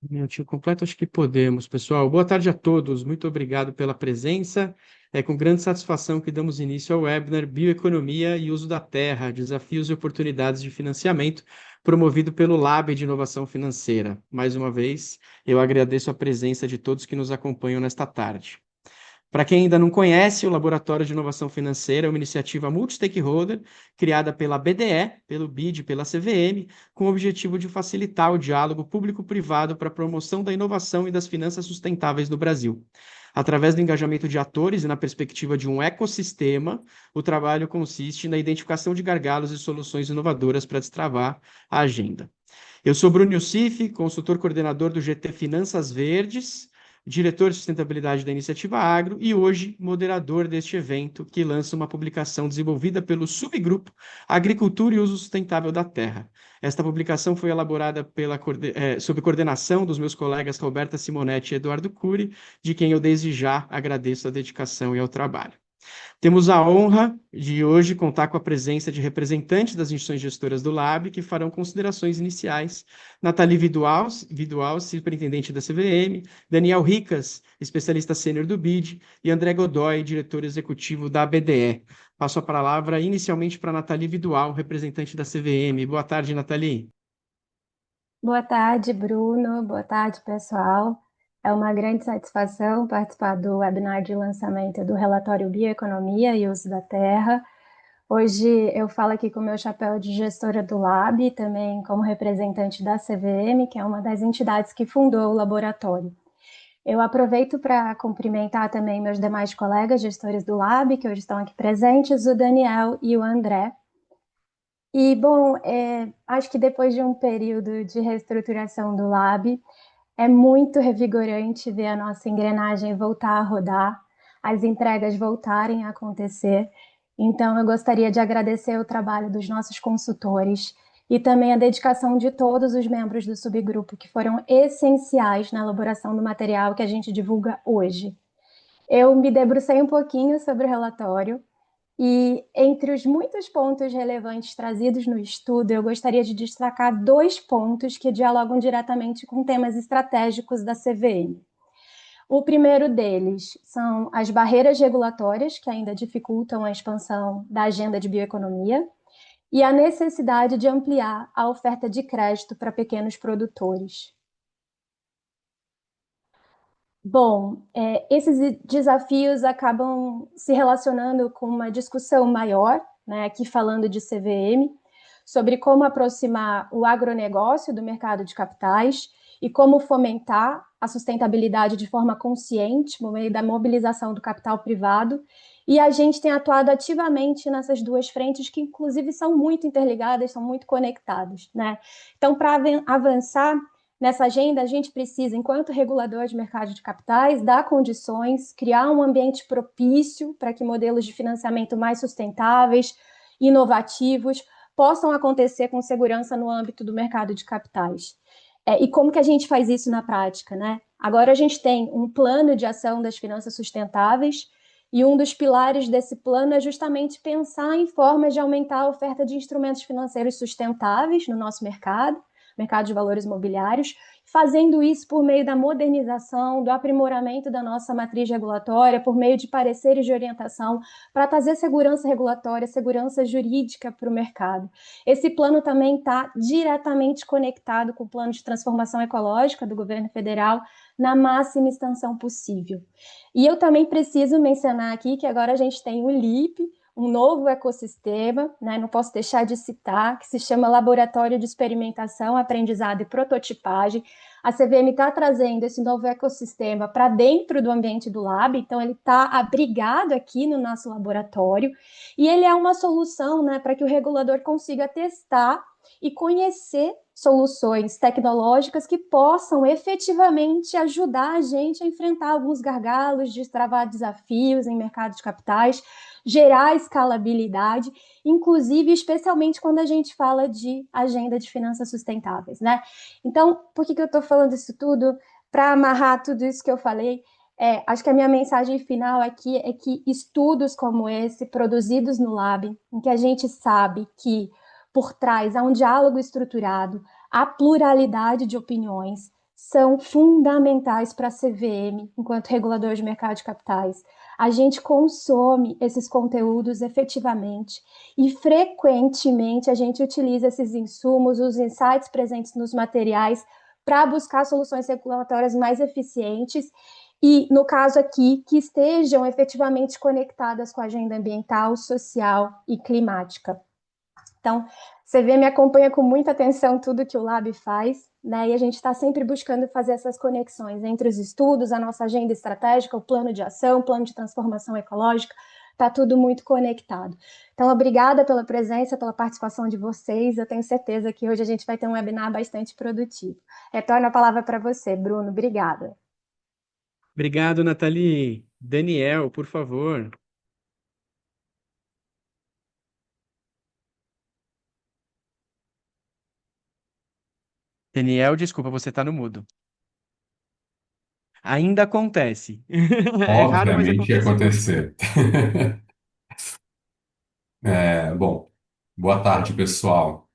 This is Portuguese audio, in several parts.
Minutinho completo, acho que podemos, pessoal. Boa tarde a todos, muito obrigado pela presença. É com grande satisfação que damos início ao webinar Bioeconomia e Uso da Terra, Desafios e Oportunidades de Financiamento, promovido pelo Lab de Inovação Financeira. Mais uma vez, eu agradeço a presença de todos que nos acompanham nesta tarde. Para quem ainda não conhece, o Laboratório de Inovação Financeira é uma iniciativa multi-stakeholder criada pela BDE, pelo BID e pela CVM, com o objetivo de facilitar o diálogo público-privado para a promoção da inovação e das finanças sustentáveis no Brasil. Através do engajamento de atores e na perspectiva de um ecossistema, o trabalho consiste na identificação de gargalos e soluções inovadoras para destravar a agenda. Eu sou Bruno Youssif, consultor coordenador do GT Finanças Verdes, diretor de sustentabilidade da Iniciativa Agro e hoje moderador deste evento que lança uma publicação desenvolvida pelo subgrupo Agricultura e Uso Sustentável da Terra. Esta publicação foi elaborada sob coordenação dos meus colegas Roberta Simonetti e Eduardo Cury, de quem eu desde já agradeço a dedicação e ao trabalho. Temos a honra de hoje contar com a presença de representantes das instituições gestoras do Lab, que farão considerações iniciais. Nathalie Vidual, superintendente da CVM, Daniel Ricas, especialista sênior do BID, e André Godoy, diretor executivo da BDE. Passo a palavra inicialmente para Nathalie Vidual, representante da CVM. Boa tarde, Nathalie. Boa tarde, Bruno. Boa tarde, pessoal. É uma grande satisfação participar do webinar de lançamento do relatório Bioeconomia e Uso da Terra. Hoje eu falo aqui com o meu chapéu de gestora do Lab e também como representante da CVM, que é uma das entidades que fundou o laboratório. Eu aproveito para cumprimentar também meus demais colegas gestores do Lab, que hoje estão aqui presentes, o Daniel e o André. E, bom, acho que depois de um período de reestruturação do Lab, é muito revigorante ver a nossa engrenagem voltar a rodar, as entregas voltarem a acontecer. Então, eu gostaria de agradecer o trabalho dos nossos consultores e também a dedicação de todos os membros do subgrupo, que foram essenciais na elaboração do material que a gente divulga hoje. Eu me debrucei um pouquinho sobre o relatório e entre os muitos pontos relevantes trazidos no estudo, eu gostaria de destacar dois pontos que dialogam diretamente com temas estratégicos da CVM. O primeiro deles são as barreiras regulatórias, que ainda dificultam a expansão da agenda de bioeconomia, e a necessidade de ampliar a oferta de crédito para pequenos produtores. Bom, esses desafios acabam se relacionando com uma discussão maior, né, aqui falando de CVM, sobre como aproximar o agronegócio do mercado de capitais e como fomentar a sustentabilidade de forma consciente, por meio da mobilização do capital privado. E a gente tem atuado ativamente nessas duas frentes, que inclusive são muito interligadas, são muito conectadas, né? Então, para avançar nessa agenda, a gente precisa, enquanto regulador de mercado de capitais, dar condições, criar um ambiente propício para que modelos de financiamento mais sustentáveis, inovativos, possam acontecer com segurança no âmbito do mercado de capitais. E como que a gente faz isso na prática, né? Agora a gente tem um plano de ação das finanças sustentáveis e um dos pilares desse plano é justamente pensar em formas de aumentar a oferta de instrumentos financeiros sustentáveis no nosso mercado de valores imobiliários, fazendo isso por meio da modernização, do aprimoramento da nossa matriz regulatória, por meio de pareceres de orientação, para trazer segurança regulatória, segurança jurídica para o mercado. Esse plano também está diretamente conectado com o plano de transformação ecológica do governo federal, na máxima extensão possível. E eu também preciso mencionar aqui que agora a gente tem o LIP, um novo ecossistema, né? Não posso deixar de citar, que se chama Laboratório de Experimentação, Aprendizado e Prototipagem. A CVM está trazendo esse novo ecossistema para dentro do ambiente do Lab, então ele está abrigado aqui no nosso laboratório, e ele é uma solução, né, para que o regulador consiga testar e conhecer soluções tecnológicas que possam efetivamente ajudar a gente a enfrentar alguns gargalos, destravar desafios em mercado de capitais, gerar escalabilidade, inclusive, especialmente quando a gente fala de agenda de finanças sustentáveis, né? Então, por que eu estou falando isso tudo? Para amarrar tudo isso que eu falei, acho que a minha mensagem final aqui é que estudos como esse, produzidos no Lab, em que a gente sabe que por trás há um diálogo estruturado, há pluralidade de opiniões, são fundamentais para a CVM, enquanto regulador de mercado de capitais. A gente consome esses conteúdos efetivamente e frequentemente a gente utiliza esses insumos, os insights presentes nos materiais, para buscar soluções regulatórias mais eficientes e, no caso aqui, que estejam efetivamente conectadas com a agenda ambiental, social e climática. Então, você vê, me acompanha com muita atenção tudo que o Lab faz, né? E a gente está sempre buscando fazer essas conexões entre os estudos, a nossa agenda estratégica, o plano de ação, o plano de transformação ecológica, está tudo muito conectado. Então, obrigada pela presença, pela participação de vocês. Eu tenho certeza que hoje a gente vai ter um webinar bastante produtivo. Retorno a palavra para você, Bruno. Obrigada. Obrigado, Nathalie. Daniel, por favor. Daniel, desculpa, você está no mudo. Ainda acontece. É raro, mas Obviamente ia acontece muito. acontecer. Bom, boa tarde, pessoal.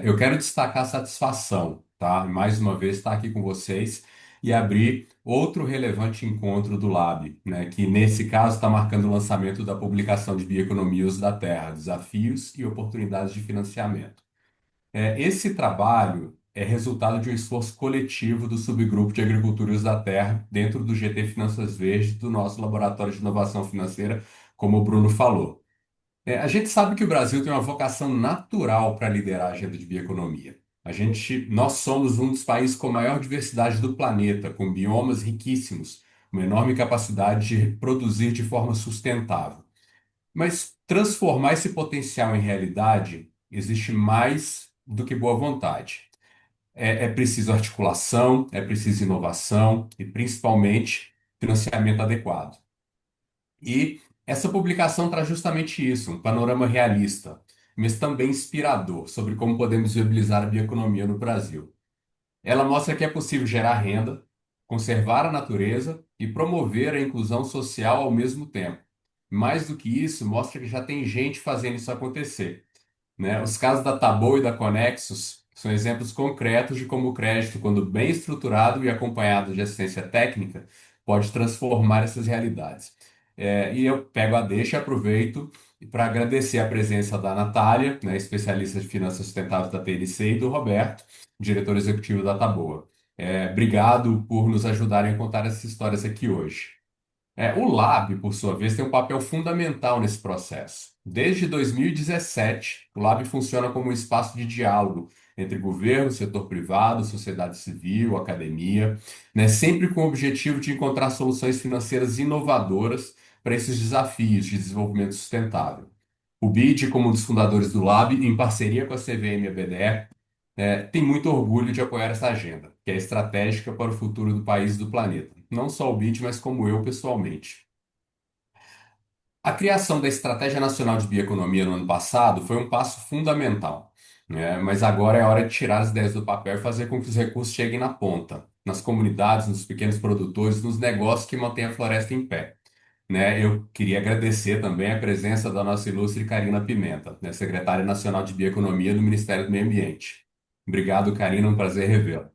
Eu quero destacar a satisfação, tá? Mais uma vez estar aqui com vocês e abrir outro relevante encontro do Lab, né? Que nesse caso está marcando o lançamento da publicação de Bioeconomia e Uso da Terra, Desafios e Oportunidades de Financiamento. Esse trabalho é resultado de um esforço coletivo do subgrupo de Agricultura e Uso da Terra dentro do GT Finanças Verdes, do nosso Laboratório de Inovação Financeira, como o Bruno falou. A gente sabe que o Brasil tem uma vocação natural para liderar a agenda de bioeconomia. Nós somos um dos países com maior diversidade do planeta, com biomas riquíssimos, uma enorme capacidade de produzir de forma sustentável. Mas transformar esse potencial em realidade existe mais do que boa vontade. É preciso articulação, é preciso inovação e, principalmente, financiamento adequado. E essa publicação traz justamente isso, um panorama realista, mas também inspirador sobre como podemos viabilizar a bioeconomia no Brasil. Ela mostra que é possível gerar renda, conservar a natureza e promover a inclusão social ao mesmo tempo. Mais do que isso, mostra que já tem gente fazendo isso acontecer, né? Os casos da Taboa e da Conexus são exemplos concretos de como o crédito, quando bem estruturado e acompanhado de assistência técnica, pode transformar essas realidades. E eu pego a deixa e aproveito para agradecer a presença da Natália, né, especialista de finanças sustentáveis da TNC, e do Roberto, diretor executivo da Taboa. Obrigado por nos ajudarem a contar essas histórias aqui hoje. O Lab, por sua vez, tem um papel fundamental nesse processo. Desde 2017, o Lab funciona como um espaço de diálogo entre governo, setor privado, sociedade civil, academia, né, sempre com o objetivo de encontrar soluções financeiras inovadoras para esses desafios de desenvolvimento sustentável. O BID, como um dos fundadores do Lab, em parceria com a CVM e a BDE, tem muito orgulho de apoiar essa agenda, que é estratégica para o futuro do país e do planeta. Não só o BID, mas como eu pessoalmente. A criação da Estratégia Nacional de Bioeconomia no ano passado foi um passo fundamental, né? Mas agora é hora de tirar as ideias do papel e fazer com que os recursos cheguem na ponta, nas comunidades, nos pequenos produtores, nos negócios que mantêm a floresta em pé, né? Eu queria agradecer também a presença da nossa ilustre Karina Pimenta, né, secretária nacional de Bioeconomia do Ministério do Meio Ambiente. Obrigado, Karina, um prazer revê-la.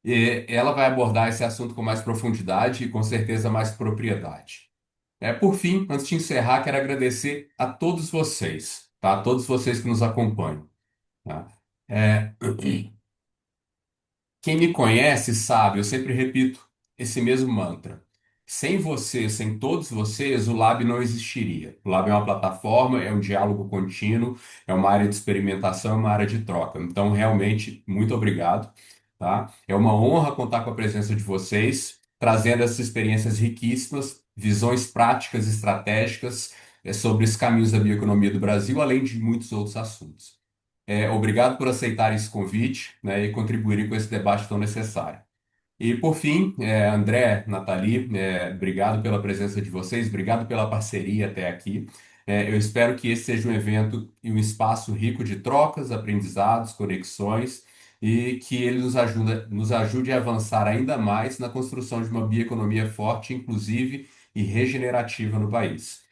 E ela vai abordar esse assunto com mais profundidade e com certeza mais propriedade. Por fim, antes de encerrar, quero agradecer a todos vocês, tá? A todos vocês que nos acompanham, tá? É, Quem me conhece sabe, eu sempre repito esse mesmo mantra. Sem você, sem todos vocês, o Lab não existiria. O Lab é uma plataforma, é um diálogo contínuo, é uma área de experimentação, é uma área de troca. Então, realmente, muito obrigado, tá? É uma honra contar com a presença de vocês, trazendo essas experiências riquíssimas, visões práticas, estratégicas, sobre os caminhos da bioeconomia do Brasil, além de muitos outros assuntos. Obrigado por aceitar esse convite, né, e contribuírem com esse debate tão necessário. E, por fim, André, Nathalie, obrigado pela presença de vocês, obrigado pela parceria até aqui. Eu espero que esse seja um evento e um espaço rico de trocas, aprendizados, conexões, e que ele nos ajude a avançar ainda mais na construção de uma bioeconomia forte, inclusive e regenerativa no país.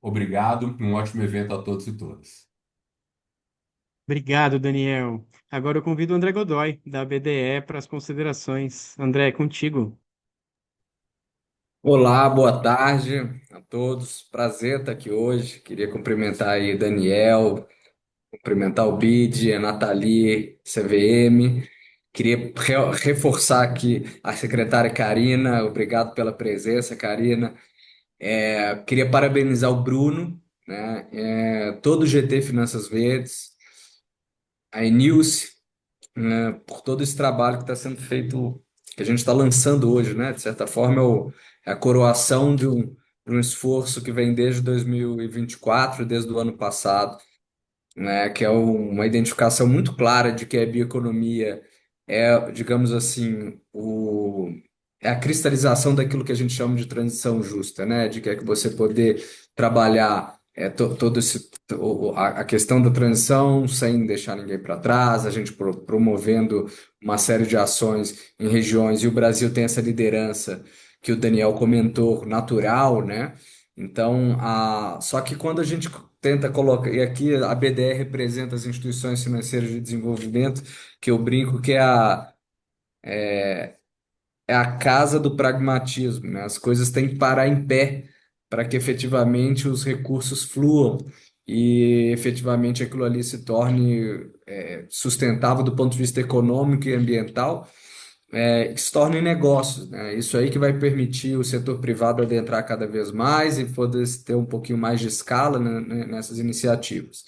Obrigado, um ótimo evento a todos e todas. Obrigado, Daniel. Agora eu convido o André Godoy, da BDE, para as considerações. André, é contigo. Olá, boa tarde a todos. Prazer estar aqui hoje. Queria cumprimentar aí Daniel, cumprimentar o Bid, a Nathalie, CVM. Queria reforçar aqui a secretária Karina. Obrigado pela presença, Karina. Queria parabenizar o Bruno, né? Todo o GT Finanças Verdes, a Enilce, né, por todo esse trabalho que está sendo feito, que a gente está lançando hoje, né? De certa forma, é a coroação de um esforço que vem desde 2024, desde o ano passado, né? Que é uma identificação muito clara de que a bioeconomia é, digamos assim, é a cristalização daquilo que a gente chama de transição justa, né? De que é que você poder trabalhar todo esse a questão da transição sem deixar ninguém para trás, a gente promovendo uma série de ações em regiões, e o Brasil tem essa liderança que o Daniel comentou, natural, né? Então, só que quando a gente tenta colocar, e aqui a BDR representa as instituições financeiras de desenvolvimento, que eu brinco que é a casa do pragmatismo, né? As coisas têm que parar em pé para que efetivamente os recursos fluam e efetivamente aquilo ali se torne sustentável do ponto de vista econômico e ambiental, que se tornem negócios, né? Isso aí que vai permitir o setor privado adentrar cada vez mais e poder ter um pouquinho mais de escala, né, nessas iniciativas.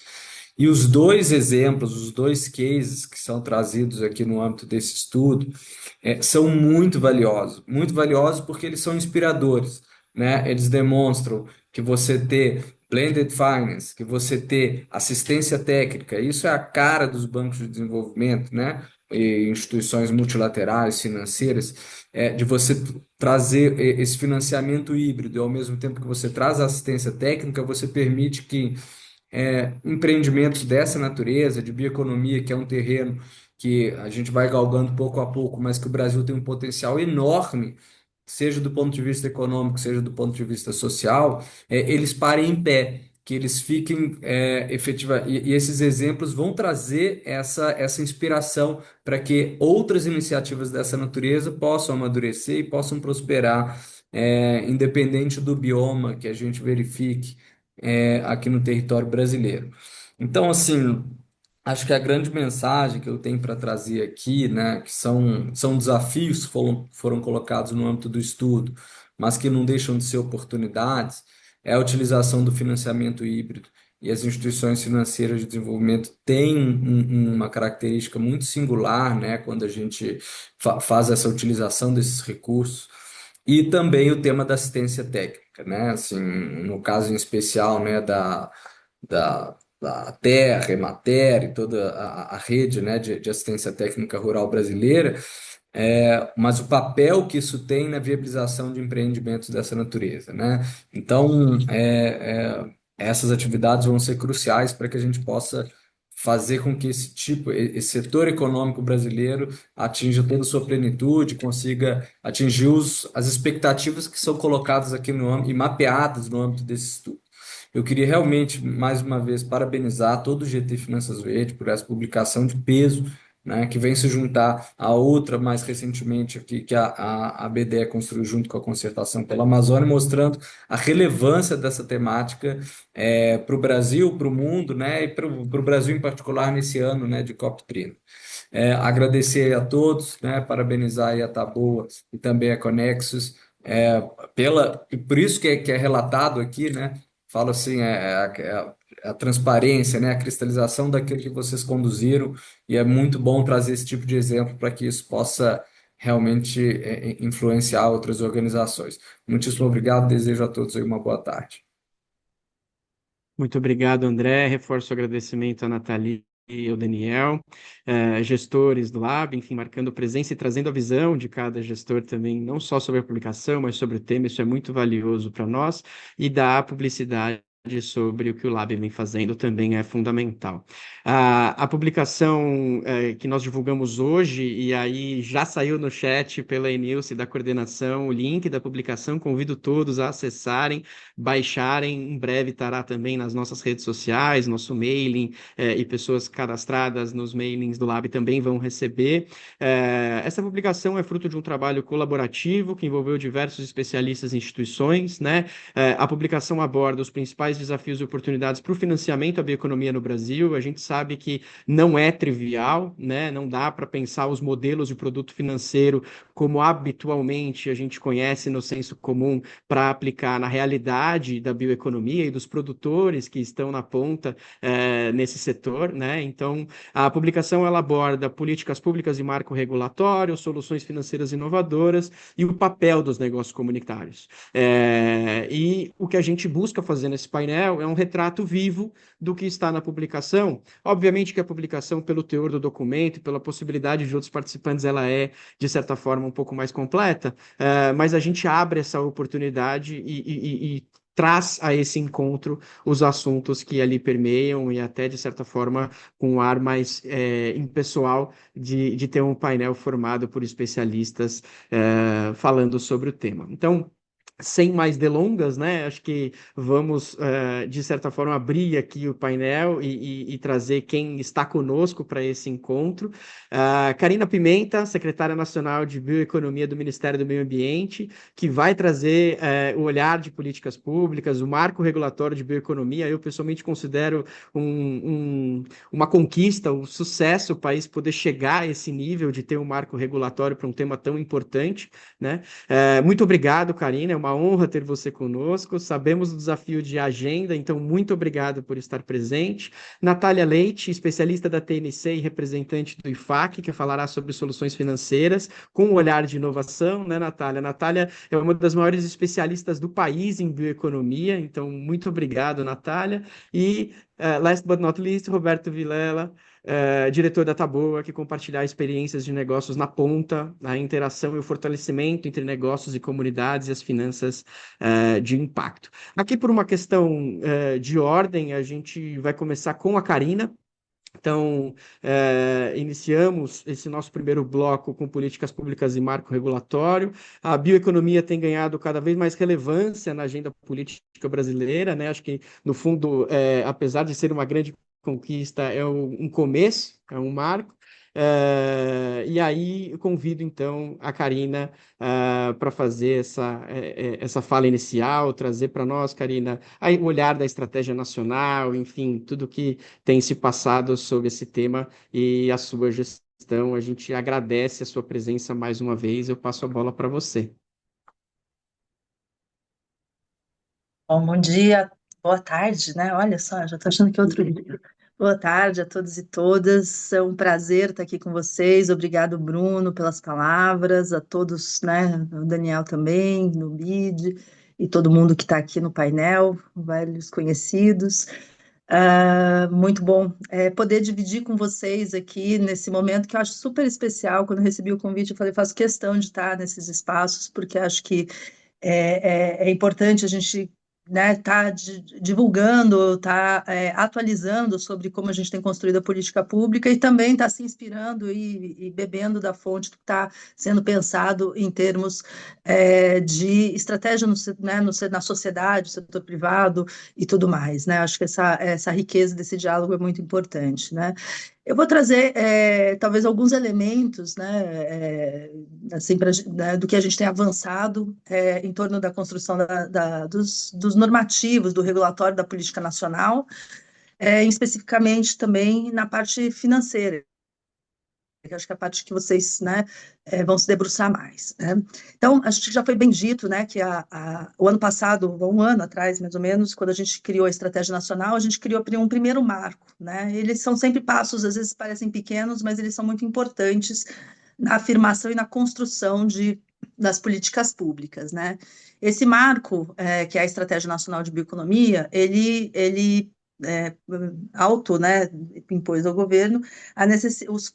E os dois exemplos, os dois cases que são trazidos aqui no âmbito desse estudo, são muito valiosos porque eles são inspiradores, né? Eles demonstram que você ter blended finance, que você ter assistência técnica, isso é a cara dos bancos de desenvolvimento, né? E instituições multilaterais, financeiras, de você trazer esse financiamento híbrido, e ao mesmo tempo que você traz a assistência técnica, você permite que empreendimentos dessa natureza, de bioeconomia, que é um terreno que a gente vai galgando pouco a pouco, mas que o Brasil tem um potencial enorme, seja do ponto de vista econômico, seja do ponto de vista social, eles parem em pé, que eles fiquem efetiva, e esses exemplos vão trazer essa inspiração para que outras iniciativas dessa natureza possam amadurecer e possam prosperar, independente do bioma que a gente verifique aqui no território brasileiro. Então, assim, acho que a grande mensagem que eu tenho para trazer aqui, né, que são desafios que foram colocados no âmbito do estudo, mas que não deixam de ser oportunidades, é a utilização do financiamento híbrido. E as instituições financeiras de desenvolvimento têm uma característica muito singular, né, quando a gente faz essa utilização desses recursos. E também o tema da assistência técnica, né? Assim, no caso em especial, né, da Terra, Emater e toda a rede, né, de assistência técnica rural brasileira, mas o papel que isso tem na viabilização de empreendimentos dessa natureza, né? Então, essas atividades vão ser cruciais para que a gente possa fazer com que esse setor econômico brasileiro atinja toda a sua plenitude, consiga atingir as expectativas que são colocadas aqui no âmbito e mapeadas no âmbito desse estudo. Eu queria realmente, mais uma vez, parabenizar todo o GT Finanças Verde por essa publicação de peso, né, que vem se juntar a outra mais recentemente aqui, que a BDE construiu junto com a Concertação pela Amazônia, mostrando a relevância dessa temática para o Brasil, para o mundo, né, e para o Brasil em particular nesse ano, né, de COP30. Agradecer a todos, né, parabenizar aí a Taboa e também a Conexus, e por isso que é relatado aqui, né, falo assim, a transparência, né, a cristalização daquilo que vocês conduziram, e é muito bom trazer esse tipo de exemplo para que isso possa realmente influenciar outras organizações. Muitíssimo obrigado, desejo a todos aí uma boa tarde. Muito obrigado, André. Reforço o agradecimento à Nathalie e ao Daniel, gestores do Lab, enfim, marcando presença e trazendo a visão de cada gestor também, não só sobre a publicação, mas sobre o tema. Isso é muito valioso para nós, e da publicidade sobre o que o Lab vem fazendo também é fundamental. A publicação que nós divulgamos hoje, e aí já saiu no chat pela Enilce da coordenação, o link da publicação, convido todos a acessarem, baixarem, em breve estará também nas nossas redes sociais, nosso mailing, e pessoas cadastradas nos mailings do Lab também vão receber. Essa publicação é fruto de um trabalho colaborativo que envolveu diversos especialistas e instituições, né? A publicação aborda os principais desafios e oportunidades para o financiamento da bioeconomia no Brasil. A gente sabe que não é trivial, né? Não dá para pensar os modelos de produto financeiro como habitualmente a gente conhece no senso comum para aplicar na realidade da bioeconomia e dos produtores que estão na ponta nesse setor, né? Então, a publicação ela aborda políticas públicas e marco regulatório, soluções financeiras inovadoras e o papel dos negócios comunitários. E o que a gente busca fazer nesse painel é um retrato vivo do que está na publicação. Obviamente que a publicação, pelo teor do documento e pela possibilidade de outros participantes, ela é, de certa forma, um pouco mais completa, mas a gente abre essa oportunidade e traz a esse encontro os assuntos que ali permeiam e até, de certa forma, com um ar mais impessoal de ter um painel formado por especialistas falando sobre o tema. Então, sem mais delongas, né? Acho que vamos, de certa forma, abrir aqui o painel e trazer quem está conosco para esse encontro. Karina Pimenta, secretária nacional de Bioeconomia do Ministério do Meio Ambiente, que vai trazer o olhar de políticas públicas, o marco regulatório de bioeconomia. Eu, pessoalmente, considero uma conquista, um sucesso o país poder chegar a esse nível de ter um marco regulatório para um tema tão importante, né? Muito obrigado, Karina. É uma honra ter você conosco. Sabemos do desafio de agenda, então muito obrigado por estar presente. Natália Leite, especialista da TNC e representante do IFAC, que falará sobre soluções financeiras com um olhar de inovação, né, Natália? Natália é uma das maiores especialistas do país em bioeconomia, então muito obrigado, Natália. E, last but not least, Roberto Vilela, diretor da Taboa, que compartilhar experiências de negócios na ponta, a interação e o fortalecimento entre negócios e comunidades e as finanças de impacto. Aqui, por uma questão de ordem, a gente vai começar com a Karina. Então, iniciamos esse nosso primeiro bloco com políticas públicas e marco regulatório. A bioeconomia tem ganhado cada vez mais relevância na agenda política brasileira, né? Acho que, no fundo, apesar de ser uma grande conquista, é um começo, é um marco. E aí, eu convido, então, a Karina para fazer essa fala inicial, trazer para nós, Karina, o olhar da estratégia nacional, enfim, tudo que tem se passado sobre esse tema e a sua gestão. A gente agradece a sua presença mais uma vez. Eu passo a bola para você. Bom dia, boa tarde, né? Olha só, já estou achando que é outro dia. Boa tarde a todos e todas. É um prazer estar aqui com vocês. Obrigado, Bruno, pelas palavras, a todos, né? O Daniel também, no BID, e todo mundo que está aqui no painel, velhos conhecidos. Muito bom poder dividir com vocês aqui nesse momento que eu acho super especial. Quando eu recebi o convite, eu falei, faço questão de estar nesses espaços, porque acho que é importante a gente, né, tá divulgando, tá atualizando sobre como a gente tem construído a política pública e também está se inspirando e bebendo da fonte que está sendo pensado em termos de estratégia na sociedade, setor privado e tudo mais, né? Acho que essa riqueza desse diálogo é muito importante, né? Eu vou trazer, talvez, alguns elementos, né, assim, né, do que a gente tem avançado em torno da construção dos normativos, do regulatório da política nacional, especificamente também na parte financeira, que acho que é a parte que vocês, né, vão se debruçar mais, né? Então, acho que já foi bem dito, né, que o ano passado, um ano atrás, mais ou menos, quando a gente criou a Estratégia Nacional, a gente criou um primeiro marco, né? Eles são sempre passos, às vezes parecem pequenos, mas eles são muito importantes na afirmação e na construção das políticas públicas, né? Esse marco, que é a Estratégia Nacional de Bioeconomia, ele né, impôs ao governo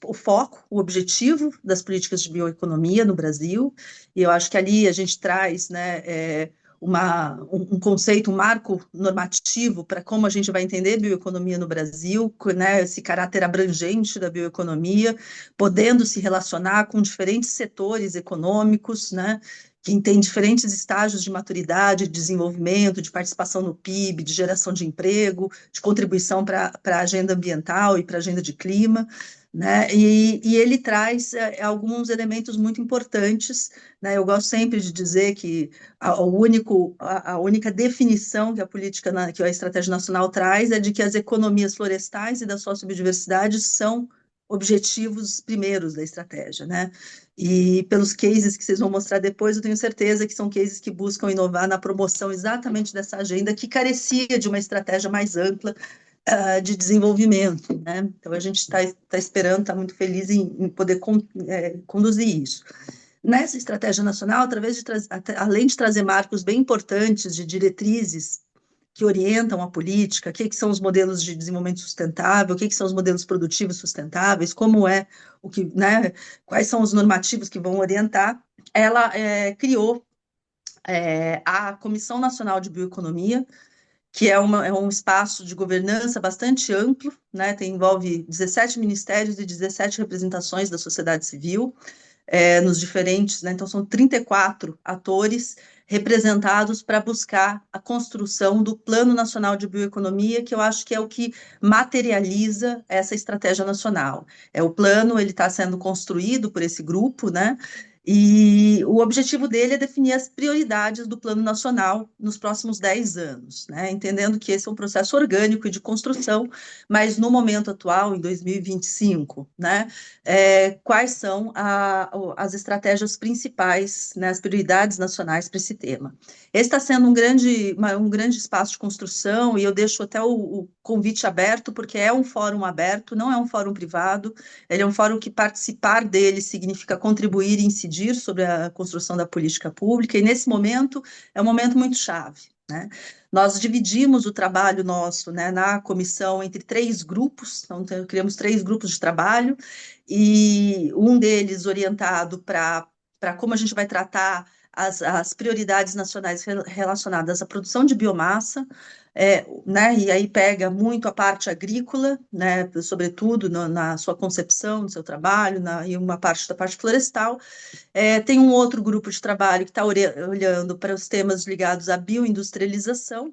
o foco, o objetivo das políticas de bioeconomia no Brasil, e eu acho que ali a gente traz, né, um conceito, um marco normativo para como a gente vai entender bioeconomia no Brasil, né, esse caráter abrangente da bioeconomia, podendo se relacionar com diferentes setores econômicos, né, que tem diferentes estágios de maturidade, de desenvolvimento, de participação no PIB, de geração de emprego, de contribuição para a agenda ambiental e para a agenda de clima, né? E ele traz alguns elementos muito importantes, né? Eu gosto sempre de dizer que a única definição que a política, que a estratégia nacional traz é de que as economias florestais e da sociobiodiversidade são objetivos primeiros da estratégia, né? E pelos cases que vocês vão mostrar depois, eu tenho certeza que são cases que buscam inovar na promoção exatamente dessa agenda que carecia de uma estratégia mais ampla de desenvolvimento, né? Então a gente está esperando, está muito feliz em poder conduzir isso. Nessa estratégia nacional, além de trazer marcos bem importantes de diretrizes que orientam a política, o que são os modelos de desenvolvimento sustentável, o que são os modelos produtivos sustentáveis, como é o que, né, quais são os normativos que vão orientar, ela criou a Comissão Nacional de Bioeconomia, que é um espaço de governança bastante amplo, né, envolve 17 ministérios e 17 representações da sociedade civil, nos diferentes, né, então são 34 atores representados para buscar a construção do Plano Nacional de Bioeconomia, que eu acho que é o que materializa essa estratégia nacional. O plano, ele está sendo construído por esse grupo, né, e o objetivo dele é definir as prioridades do Plano Nacional nos próximos 10 anos, né? Entendendo que esse é um processo orgânico e de construção, mas no momento atual, em 2025, né? Quais são as estratégias principais, né, as prioridades nacionais para esse tema. Esse está sendo um grande espaço de construção, e eu deixo até o convite aberto, porque é um fórum aberto, não é um fórum privado, ele é um fórum que participar dele significa contribuir e incidir sobre a construção da política pública, e nesse momento é um momento muito chave, né? Nós dividimos o trabalho nosso, né, na comissão entre 3 grupos, então criamos 3 grupos de trabalho, e um deles orientado para como a gente vai tratar as prioridades nacionais relacionadas à produção de biomassa, né, e aí pega muito a parte agrícola, né, sobretudo na sua concepção, no seu trabalho, e uma parte da parte florestal. Tem um outro grupo de trabalho que está olhando para os temas ligados à bioindustrialização,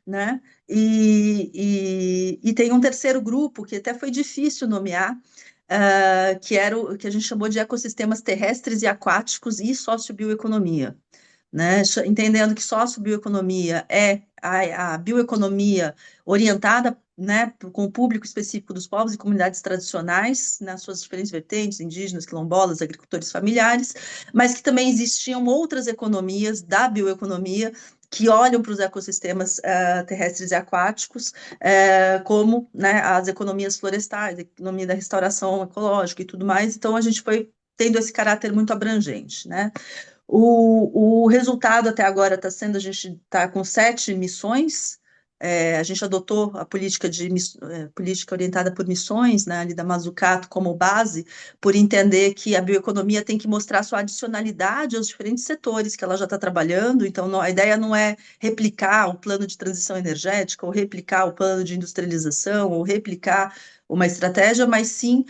né? E tem um terceiro grupo que até foi difícil nomear, que era o que a gente chamou de ecossistemas terrestres e aquáticos e sociobioeconomia, né? Entendendo que sociobioeconomia é a bioeconomia orientada, né, com o público específico dos povos e comunidades tradicionais, nas suas diferentes vertentes, indígenas, quilombolas, agricultores familiares, mas que também existiam outras economias da bioeconomia que olham para os ecossistemas terrestres e aquáticos, como, né, as economias florestais, a economia da restauração ecológica e tudo mais. Então, a gente foi tendo esse caráter muito abrangente, né? O resultado até agora está sendo, a gente está com 7 missões, a gente adotou a política política orientada por missões, né, ali da Mazzucato como base, por entender que a bioeconomia tem que mostrar sua adicionalidade aos diferentes setores que ela já está trabalhando, então a ideia não é replicar o plano de transição energética, ou replicar o plano de industrialização, ou replicar uma estratégia, mas sim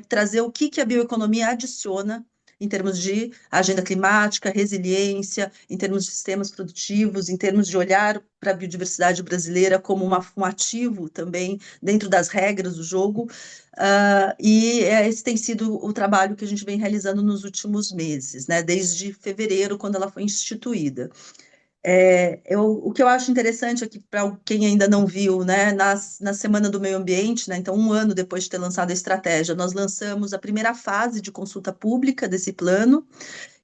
trazer o que a bioeconomia adiciona em termos de agenda climática, resiliência, em termos de sistemas produtivos, em termos de olhar para a biodiversidade brasileira como um ativo também dentro das regras do jogo, e esse tem sido o trabalho que a gente vem realizando nos últimos meses, né, desde fevereiro, quando ela foi instituída. O que eu acho interessante aqui, para quem ainda não viu, né, na Semana do Meio Ambiente, né, então 1 ano depois de ter lançado a estratégia, nós lançamos a primeira fase de consulta pública desse plano,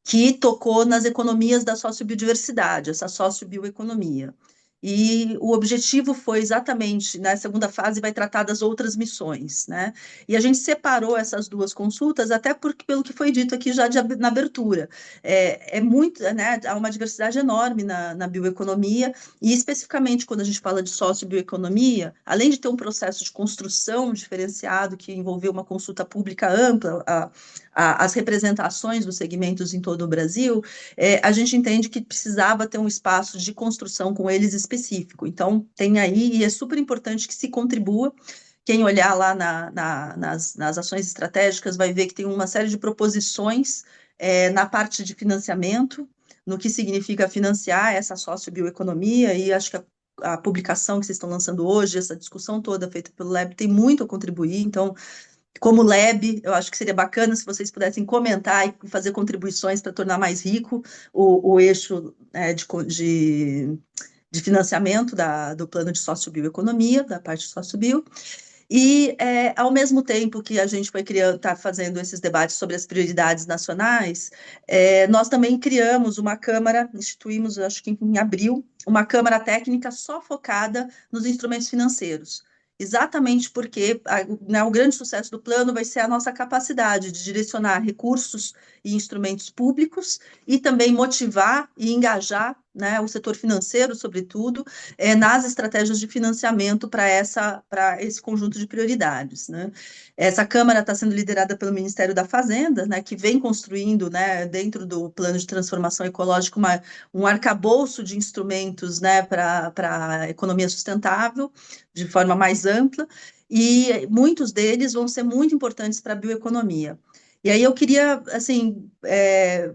que tocou nas economias da sociobiodiversidade, essa sociobioeconomia. E o objetivo foi exatamente, na segunda fase, vai tratar das outras missões, né? E a gente separou essas 2 consultas, até pelo que foi dito aqui já na abertura. Né, há uma diversidade enorme na bioeconomia, e especificamente quando a gente fala de sociobioeconomia, além de ter um processo de construção diferenciado que envolveu uma consulta pública ampla, as representações dos segmentos em todo o Brasil, a gente entende que precisava ter um espaço de construção com eles específico. Então, tem aí, e é super importante que se contribua. Quem olhar lá nas ações estratégicas vai ver que tem uma série de proposições na parte de financiamento, no que significa financiar essa sociobioeconomia, e acho que a publicação que vocês estão lançando hoje, essa discussão toda feita pelo Lab, tem muito a contribuir. Então, como Lab, eu acho que seria bacana se vocês pudessem comentar e fazer contribuições para tornar mais rico o eixo de financiamento do plano de sociobioeconomia, da parte de sociobio. E, ao mesmo tempo que a gente foi tá fazendo esses debates sobre as prioridades nacionais, nós também criamos uma Câmara, instituímos, acho que em abril, uma Câmara técnica só focada nos instrumentos financeiros. Exatamente porque o grande sucesso do plano vai ser a nossa capacidade de direcionar recursos e instrumentos públicos e também motivar e engajar, né, o setor financeiro, sobretudo, nas estratégias de financiamento para esse conjunto de prioridades, né? Essa Câmara está sendo liderada pelo Ministério da Fazenda, né, que vem construindo, né, dentro do plano de transformação ecológica, um arcabouço de instrumentos, né, para a economia sustentável, de forma mais ampla, e muitos deles vão ser muito importantes para a bioeconomia. E aí eu queria, assim,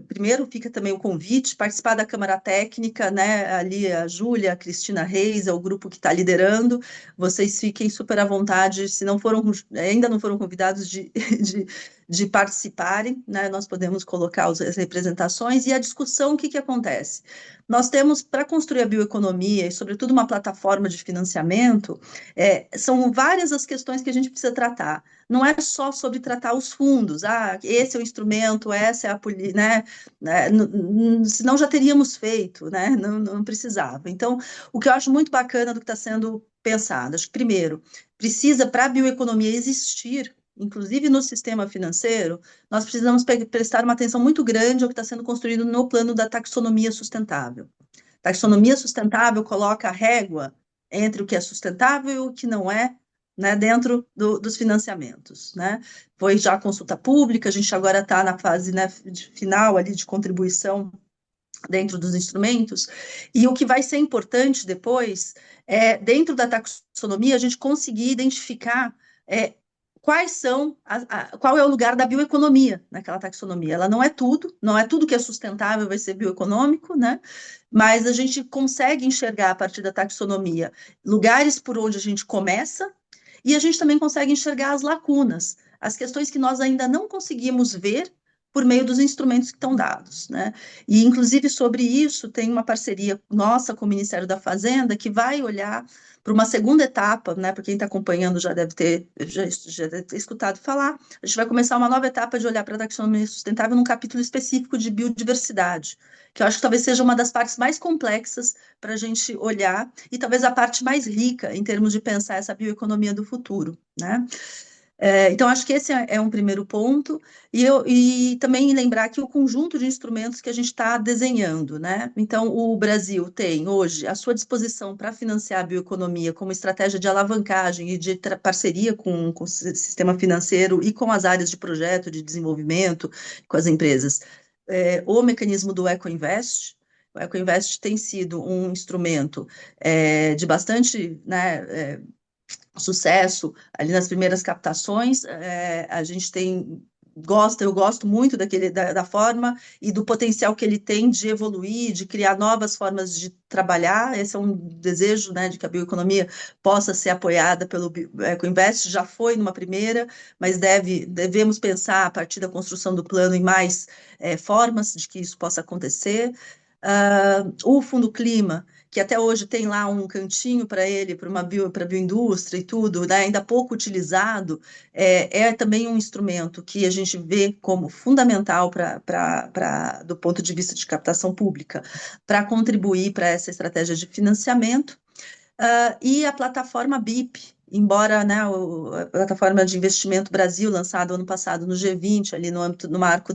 primeiro fica também o convite, participar da Câmara Técnica, né, ali a Júlia, a Cristina Reis, é o grupo que está liderando, vocês fiquem super à vontade, se não foram, ainda não foram convidados de participarem, né, nós podemos colocar as representações, e a discussão, o que acontece? Nós temos, para construir a bioeconomia, e sobretudo uma plataforma de financiamento, são várias as questões que a gente precisa tratar. Não é só sobre tratar os fundos, esse é o instrumento, essa é a política, né, senão já teríamos feito, né, não precisava. Então, o que eu acho muito bacana do que está sendo pensado, acho que, primeiro, precisa, para a bioeconomia existir, inclusive no sistema financeiro, nós precisamos prestar uma atenção muito grande ao que está sendo construído no plano da taxonomia sustentável. Taxonomia sustentável coloca a régua entre o que é sustentável e o que não é, né, dentro dos financiamentos, né? Foi já a consulta pública, a gente agora está na fase, né, final ali de contribuição dentro dos instrumentos, e o que vai ser importante depois dentro da taxonomia, a gente conseguir identificar quais são, qual é o lugar da bioeconomia naquela taxonomia. Ela não é tudo que é sustentável vai ser bioeconômico, né? Mas a gente consegue enxergar a partir da taxonomia lugares por onde a gente começa, e a gente também consegue enxergar as lacunas, as questões que nós ainda não conseguimos ver por meio dos instrumentos que estão dados, né? E, inclusive, sobre isso, tem uma parceria nossa com o Ministério da Fazenda, que vai olhar para uma segunda etapa, né? Para quem está acompanhando já deve ter escutado falar, a gente vai começar uma nova etapa de olhar para a taxonomia sustentável num capítulo específico de biodiversidade, que eu acho que talvez seja uma das partes mais complexas para a gente olhar, e talvez a parte mais rica em termos de pensar essa bioeconomia do futuro, né? Então, acho que esse é um primeiro ponto, e também lembrar que o conjunto de instrumentos que a gente está desenhando, né? Então, o Brasil tem hoje à sua disposição para financiar a bioeconomia como estratégia de alavancagem e de parceria com o sistema financeiro e com as áreas de projeto, de desenvolvimento, com as empresas. O mecanismo do EcoInvest. O EcoInvest tem sido um instrumento de bastante, né, sucesso ali nas primeiras captações. A gente eu gosto muito da forma e do potencial que ele tem de evoluir, de criar novas formas de trabalhar. Esse é um desejo, né, de que a bioeconomia possa ser apoiada pelo EcoInvest, já foi numa primeira, mas devemos pensar a partir da construção do plano em mais formas de que isso possa acontecer. O Fundo Clima, que até hoje tem lá um cantinho para ele, para a bioindústria e tudo, né, ainda pouco utilizado, é também um instrumento que a gente vê como fundamental do ponto de vista de captação pública, para contribuir para essa estratégia de financiamento. E a plataforma BIP, embora, né, a plataforma de investimento Brasil, lançada ano passado no G20, ali no marco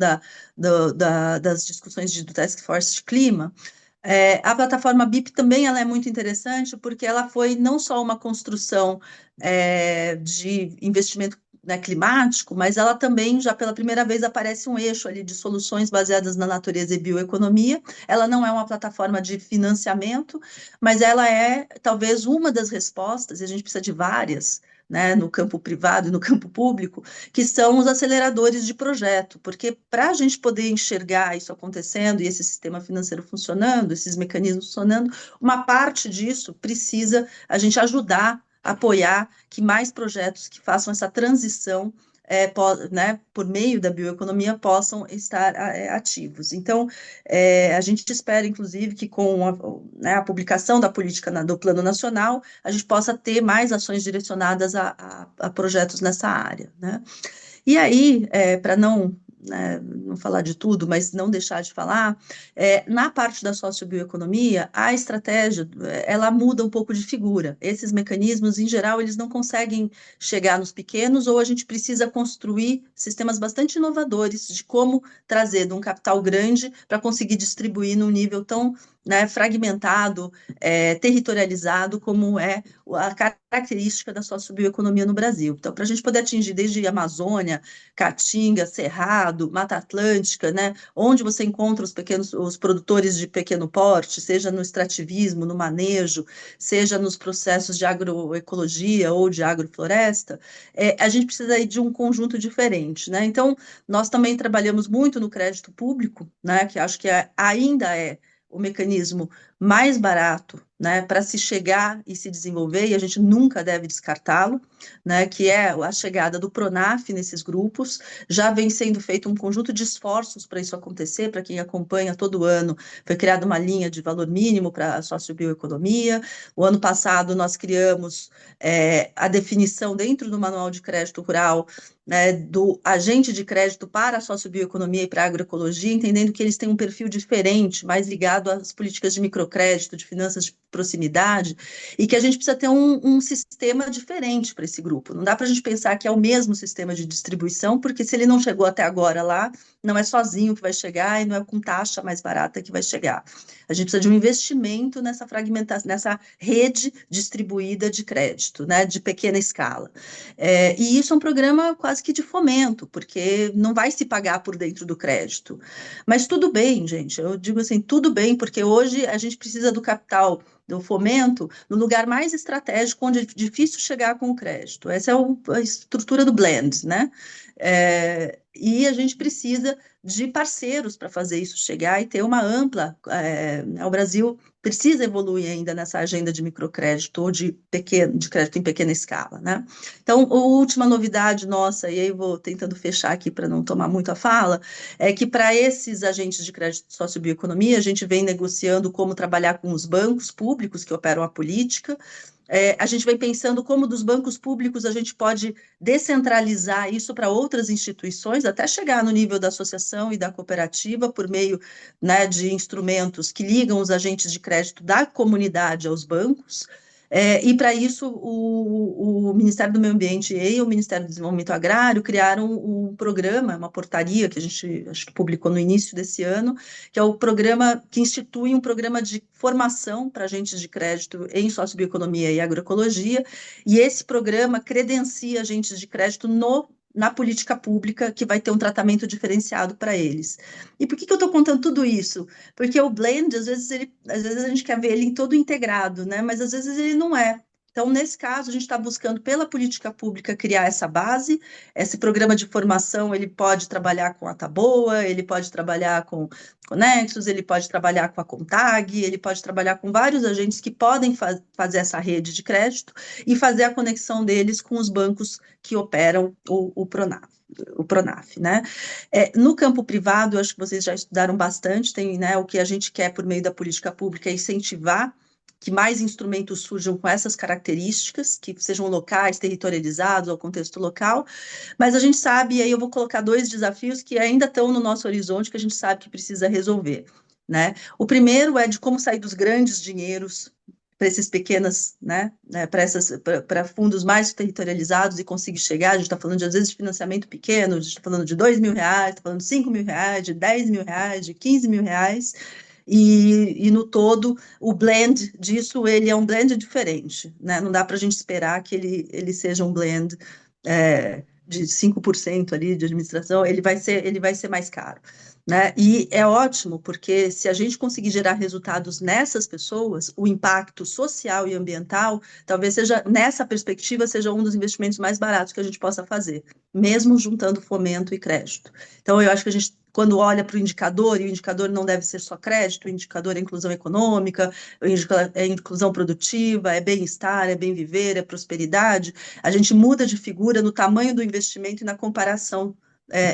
das discussões do Task Force de Clima, a plataforma BIP também ela é muito interessante, porque ela foi não só uma construção de investimento né, climático, mas ela também, já pela primeira vez, aparece um eixo ali de soluções baseadas na natureza e bioeconomia. Ela não é uma plataforma de financiamento, mas ela é talvez uma das respostas, e a gente precisa de várias, né, no campo privado e no campo público, que são os aceleradores de projeto, porque para a gente poder enxergar isso acontecendo e esse sistema financeiro funcionando, esses mecanismos funcionando, uma parte disso precisa a gente ajudar, apoiar que mais projetos que façam essa transição né, por meio da bioeconomia possam estar ativos. Então, a gente espera, inclusive, que com né, a publicação da política do Plano Nacional, a gente possa ter mais ações direcionadas a projetos nessa área, né? E aí, para não, né, não falar de tudo, mas não deixar de falar, na parte da sociobioeconomia, a estratégia, ela muda um pouco de figura. Esses mecanismos, em geral, eles não conseguem chegar nos pequenos, ou a gente precisa construir sistemas bastante inovadores de como trazer de um capital grande para conseguir distribuir num nível tão, né, fragmentado, territorializado, como é a característica da sociobioeconomia no Brasil. Então, para a gente poder atingir desde Amazônia, Caatinga, Cerrado, Mata Atlântica, né, onde você encontra os produtores de pequeno porte, seja no extrativismo, no manejo, seja nos processos de agroecologia ou de agrofloresta, a gente precisa aí de um conjunto diferente, né? Então, nós também trabalhamos muito no crédito público, né, que acho que ainda é o mecanismo mais barato, né, para se chegar e se desenvolver, e a gente nunca deve descartá-lo, né, que é a chegada do Pronaf nesses grupos. Já vem sendo feito um conjunto de esforços para isso acontecer. Para quem acompanha, todo ano foi criada uma linha de valor mínimo para a sociobioeconomia. O ano passado nós criamos a definição dentro do Manual de Crédito Rural, né, do agente de crédito para a sociobioeconomia e para a agroecologia, entendendo que eles têm um perfil diferente, mais ligado às políticas de microcrédito, de finanças de proximidade, e que a gente precisa ter um sistema diferente para esse grupo. Não dá para a gente pensar que é o mesmo sistema de distribuição, porque se ele não chegou até agora lá, não é sozinho que vai chegar e não é com taxa mais barata que vai chegar. A gente precisa de um investimento nessa fragmentação, nessa rede distribuída de crédito, né, de pequena escala. E isso é um programa quase que de fomento, porque não vai se pagar por dentro do crédito. Mas tudo bem, gente, eu digo assim, tudo bem, porque hoje a gente precisa do capital, do fomento, no lugar mais estratégico, onde é difícil chegar com o crédito. Essa é a estrutura do blend, né? E a gente precisa de parceiros para fazer isso chegar e ter uma ampla. O Brasil precisa evoluir ainda nessa agenda de microcrédito ou de crédito em pequena escala, né? Então, a última novidade nossa, e aí eu vou tentando fechar aqui para não tomar muito a fala, é que para esses agentes de crédito de sociobioeconomia, a gente vem negociando como trabalhar com os bancos públicos que operam a política. A gente vem pensando como dos bancos públicos a gente pode descentralizar isso para outras instituições, até chegar no nível da associação e da cooperativa, por meio, né, de instrumentos que ligam os agentes de crédito da comunidade aos bancos. E para isso, o Ministério do Meio Ambiente e o Ministério do Desenvolvimento Agrário criaram um programa, uma portaria que a gente acho que publicou no início desse ano, que é o programa que institui um programa de formação para agentes de crédito em sociobioeconomia e agroecologia, e esse programa credencia agentes de crédito na política pública, que vai ter um tratamento diferenciado para eles. E por que eu estou contando tudo isso? Porque o blend, às vezes a gente quer ver ele todo integrado, né? Mas às vezes ele não é. Então, nesse caso, a gente está buscando, pela política pública, criar essa base. Esse programa de formação, ele pode trabalhar com a Taboa, ele pode trabalhar com Nexus, ele pode trabalhar com a Contag, ele pode trabalhar com vários agentes que podem fazer essa rede de crédito e fazer a conexão deles com os bancos que operam o Pronaf, né? No campo privado, eu acho que vocês já estudaram bastante, tem, né, o que a gente quer por meio da política pública é incentivar que mais instrumentos surjam com essas características, que sejam locais, territorializados ao contexto local, mas a gente sabe, e aí eu vou colocar dois desafios que ainda estão no nosso horizonte, que a gente sabe que precisa resolver, né? O primeiro é de como sair dos grandes dinheiros para esses pequenas, né, para fundos mais territorializados e conseguir chegar. A gente está falando, às vezes, de financiamento pequeno, a gente está falando de R$ 2.000, está falando de R$ 5.000, de R$ 10.000, de R$ 15.000, e no todo, o blend disso, ele é um blend diferente, né? Não dá para a gente esperar que ele seja um blend de 5% ali de administração, ele vai ser mais caro. Né? E é ótimo, porque se a gente conseguir gerar resultados nessas pessoas, o impacto social e ambiental, talvez seja, nessa perspectiva, seja um dos investimentos mais baratos que a gente possa fazer, mesmo juntando fomento e crédito. Então, eu acho que a gente, quando olha para o indicador, e o indicador não deve ser só crédito, o indicador é inclusão econômica, é inclusão produtiva, é bem-estar, é bem viver, é prosperidade, a gente muda de figura no tamanho do investimento e na comparação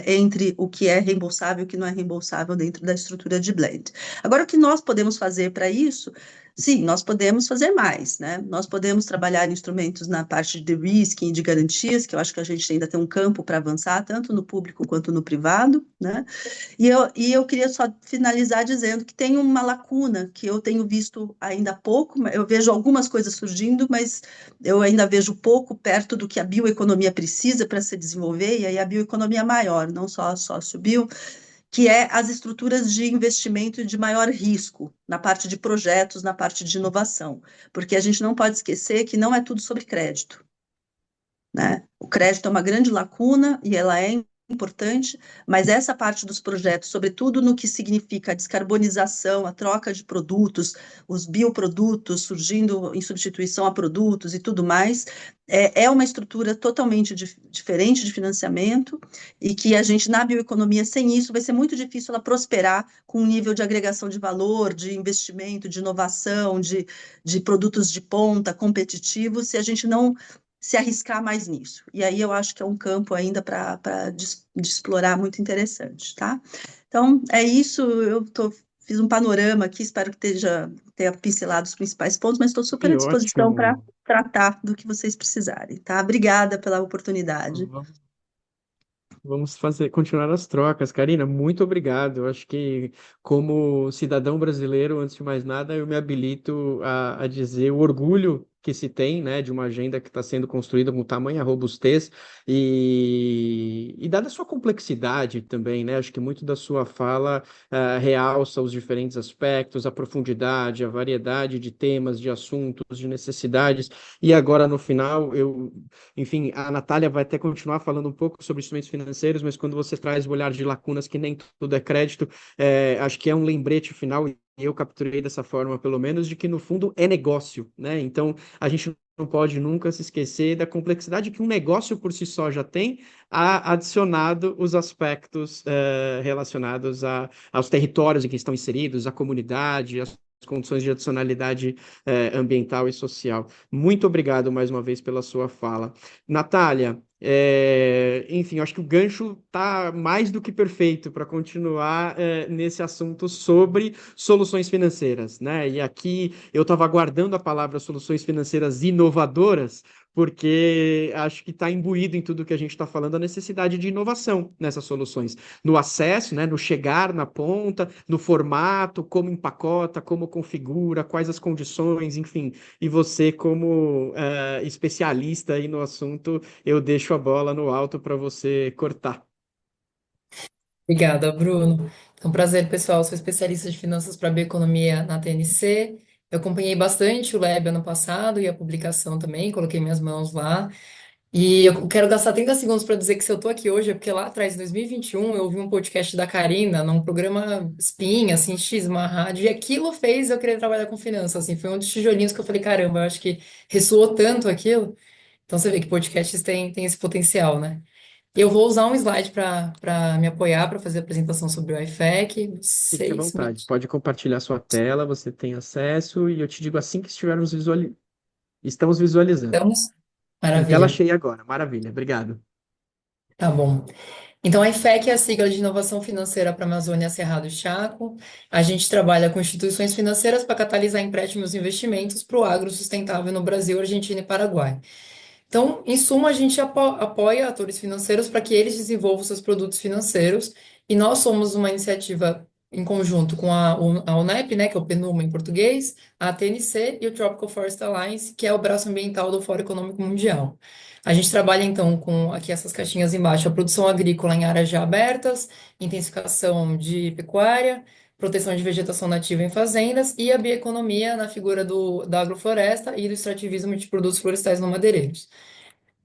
entre o que é reembolsável e o que não é reembolsável dentro da estrutura de blend. Agora, o que nós podemos fazer para isso? Sim, nós podemos fazer mais, né? Nós podemos trabalhar instrumentos na parte de risking e de garantias, que eu acho que a gente ainda tem um campo para avançar, tanto no público quanto no privado, né? E eu queria só finalizar dizendo que tem uma lacuna que eu tenho visto ainda pouco, eu vejo algumas coisas surgindo, mas eu ainda vejo pouco perto do que a bioeconomia precisa para se desenvolver, e aí a bioeconomia maior, não só a sócio-bio, que é as estruturas de investimento de maior risco, na parte de projetos, na parte de inovação, porque a gente não pode esquecer que não é tudo sobre crédito, né? O crédito é uma grande lacuna e ela é importante, mas essa parte dos projetos, sobretudo no que significa a descarbonização, a troca de produtos, os bioprodutos surgindo em substituição a produtos e tudo mais, é uma estrutura totalmente diferente de financiamento e que a gente, na bioeconomia, sem isso, vai ser muito difícil ela prosperar com um nível de agregação de valor, de investimento, de inovação, de produtos de ponta, competitivos, se a gente não se arriscar mais nisso. E aí eu acho que é um campo ainda para explorar muito interessante, tá? Então, é isso, fiz um panorama aqui, espero que tenha pincelado os principais pontos, mas estou super à Que disposição para ótimo. tratar do que vocês precisarem, tá? Obrigada pela oportunidade. Vamos fazer, continuar as trocas. Karina, muito obrigado. Eu acho que, como cidadão brasileiro, antes de mais nada, eu me habilito a dizer o orgulho que se tem, né, de uma agenda que está sendo construída com tamanha robustez e dada a sua complexidade também, né, acho que muito da sua fala realça os diferentes aspectos, a profundidade, a variedade de temas, de assuntos, de necessidades. E agora, no final, enfim, a Natália vai até continuar falando um pouco sobre instrumentos financeiros, mas quando você traz o olhar de lacunas que nem tudo é crédito, acho que é um lembrete final, e eu capturei dessa forma, pelo menos, de que no fundo é negócio, né? Então, a gente não pode nunca se esquecer da complexidade que um negócio por si só já tem, adicionado os aspectos relacionados aos territórios em que estão inseridos, à comunidade, às condições de adicionalidade ambiental e social. Muito obrigado mais uma vez pela sua fala. Natália, enfim, acho que o gancho está mais do que perfeito para continuar nesse assunto sobre soluções financeiras, né? E aqui eu estava aguardando a palavra soluções financeiras inovadoras, porque acho que está imbuído em tudo que a gente está falando a necessidade de inovação nessas soluções, no acesso, né, no chegar na ponta, no formato, como empacota, como configura, quais as condições, enfim. E você, como especialista aí no assunto, eu deixo a bola no alto para você cortar. Obrigada, Bruno. É um prazer, pessoal. Sou especialista de finanças para bioeconomia na TNC. Eu acompanhei bastante o Lab ano passado e a publicação também, coloquei minhas mãos lá. E eu quero gastar 30 segundos para dizer que se eu tô aqui hoje é porque lá atrás, em 2021, eu ouvi um podcast da Karina, num programa Spin, assim, X, uma rádio, e aquilo fez eu querer trabalhar com finanças, assim, foi um dos tijolinhos que eu falei, caramba, eu acho que ressoou tanto aquilo. Então você vê que podcasts têm esse potencial, né? Eu vou usar um slide para me apoiar para fazer a apresentação sobre o IFEC. Fique à Seis vontade, minutos. pode compartilhar sua tela, você tem acesso, e eu te digo assim que estivermos estamos visualizando. Estamos? Em tela Maravilha. cheia agora, maravilha, obrigado. Tá bom. Então, a IFEC é a sigla de Inovação Financeira para a Amazônia, Cerrado e Chaco. A gente trabalha com instituições financeiras para catalisar empréstimos e investimentos para o agro sustentável no Brasil, Argentina e Paraguai. Então, em suma, a gente apoia atores financeiros para que eles desenvolvam seus produtos financeiros, e nós somos uma iniciativa em conjunto com a UNEP, né, que é o PNUMA em português, a TNC e o Tropical Forest Alliance, que é o braço ambiental do Fórum Econômico Mundial. A gente trabalha, então, com aqui essas caixinhas embaixo, a produção agrícola em áreas já abertas, intensificação de pecuária, proteção de vegetação nativa em fazendas e a bioeconomia na figura da agrofloresta e do extrativismo de produtos florestais não madeireiros.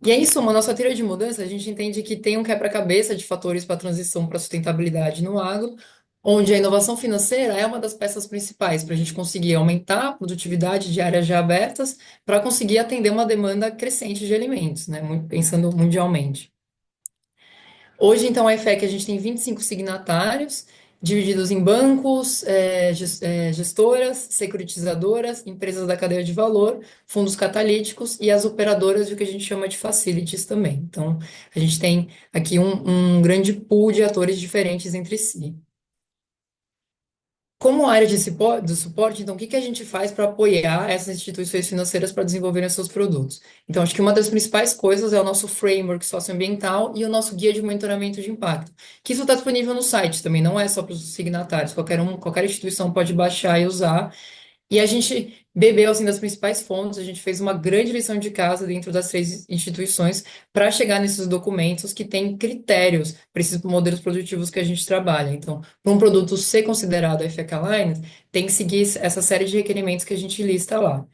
E aí, soma a nossa teoria de mudança, a gente entende que tem um quebra-cabeça de fatores para a transição para a sustentabilidade no agro, onde a inovação financeira é uma das peças principais para a gente conseguir aumentar a produtividade de áreas já abertas, para conseguir atender uma demanda crescente de alimentos, né, pensando mundialmente. Hoje, então, a IFEC, a gente tem 25 signatários, divididos em bancos, gestoras, securitizadoras, empresas da cadeia de valor, fundos catalíticos e as operadoras de o que a gente chama de facilities também. Então, a gente tem aqui um grande pool de atores diferentes entre si. Como área do suporte, então, o que que a gente faz para apoiar essas instituições financeiras para desenvolverem seus produtos? Então, acho que uma das principais coisas é o nosso framework socioambiental e o nosso guia de monitoramento de impacto, que isso está disponível no site também, não é só para os signatários, qualquer instituição pode baixar e usar. E a gente bebeu assim das principais fontes, a gente fez uma grande lição de casa dentro das três instituições para chegar nesses documentos que têm critérios para esses modelos produtivos que a gente trabalha. Então, para um produto ser considerado FEC Aligned, tem que seguir essa série de requerimentos que a gente lista lá.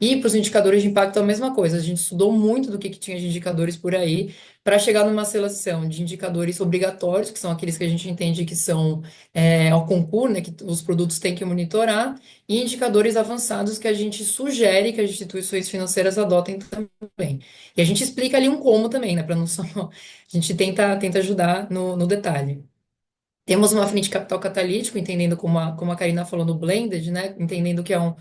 E para os indicadores de impacto é a mesma coisa. A gente estudou muito do que tinha de indicadores por aí para chegar numa seleção de indicadores obrigatórios, que são aqueles que a gente entende que são ao concurso, né, que os produtos têm que monitorar, e indicadores avançados que a gente sugere que as instituições financeiras adotem também. E a gente explica ali um como também, né, para não só... A gente tenta ajudar no detalhe. Temos uma frente de capital catalítico, entendendo como a Karina falou no blended, né? Entendendo que é um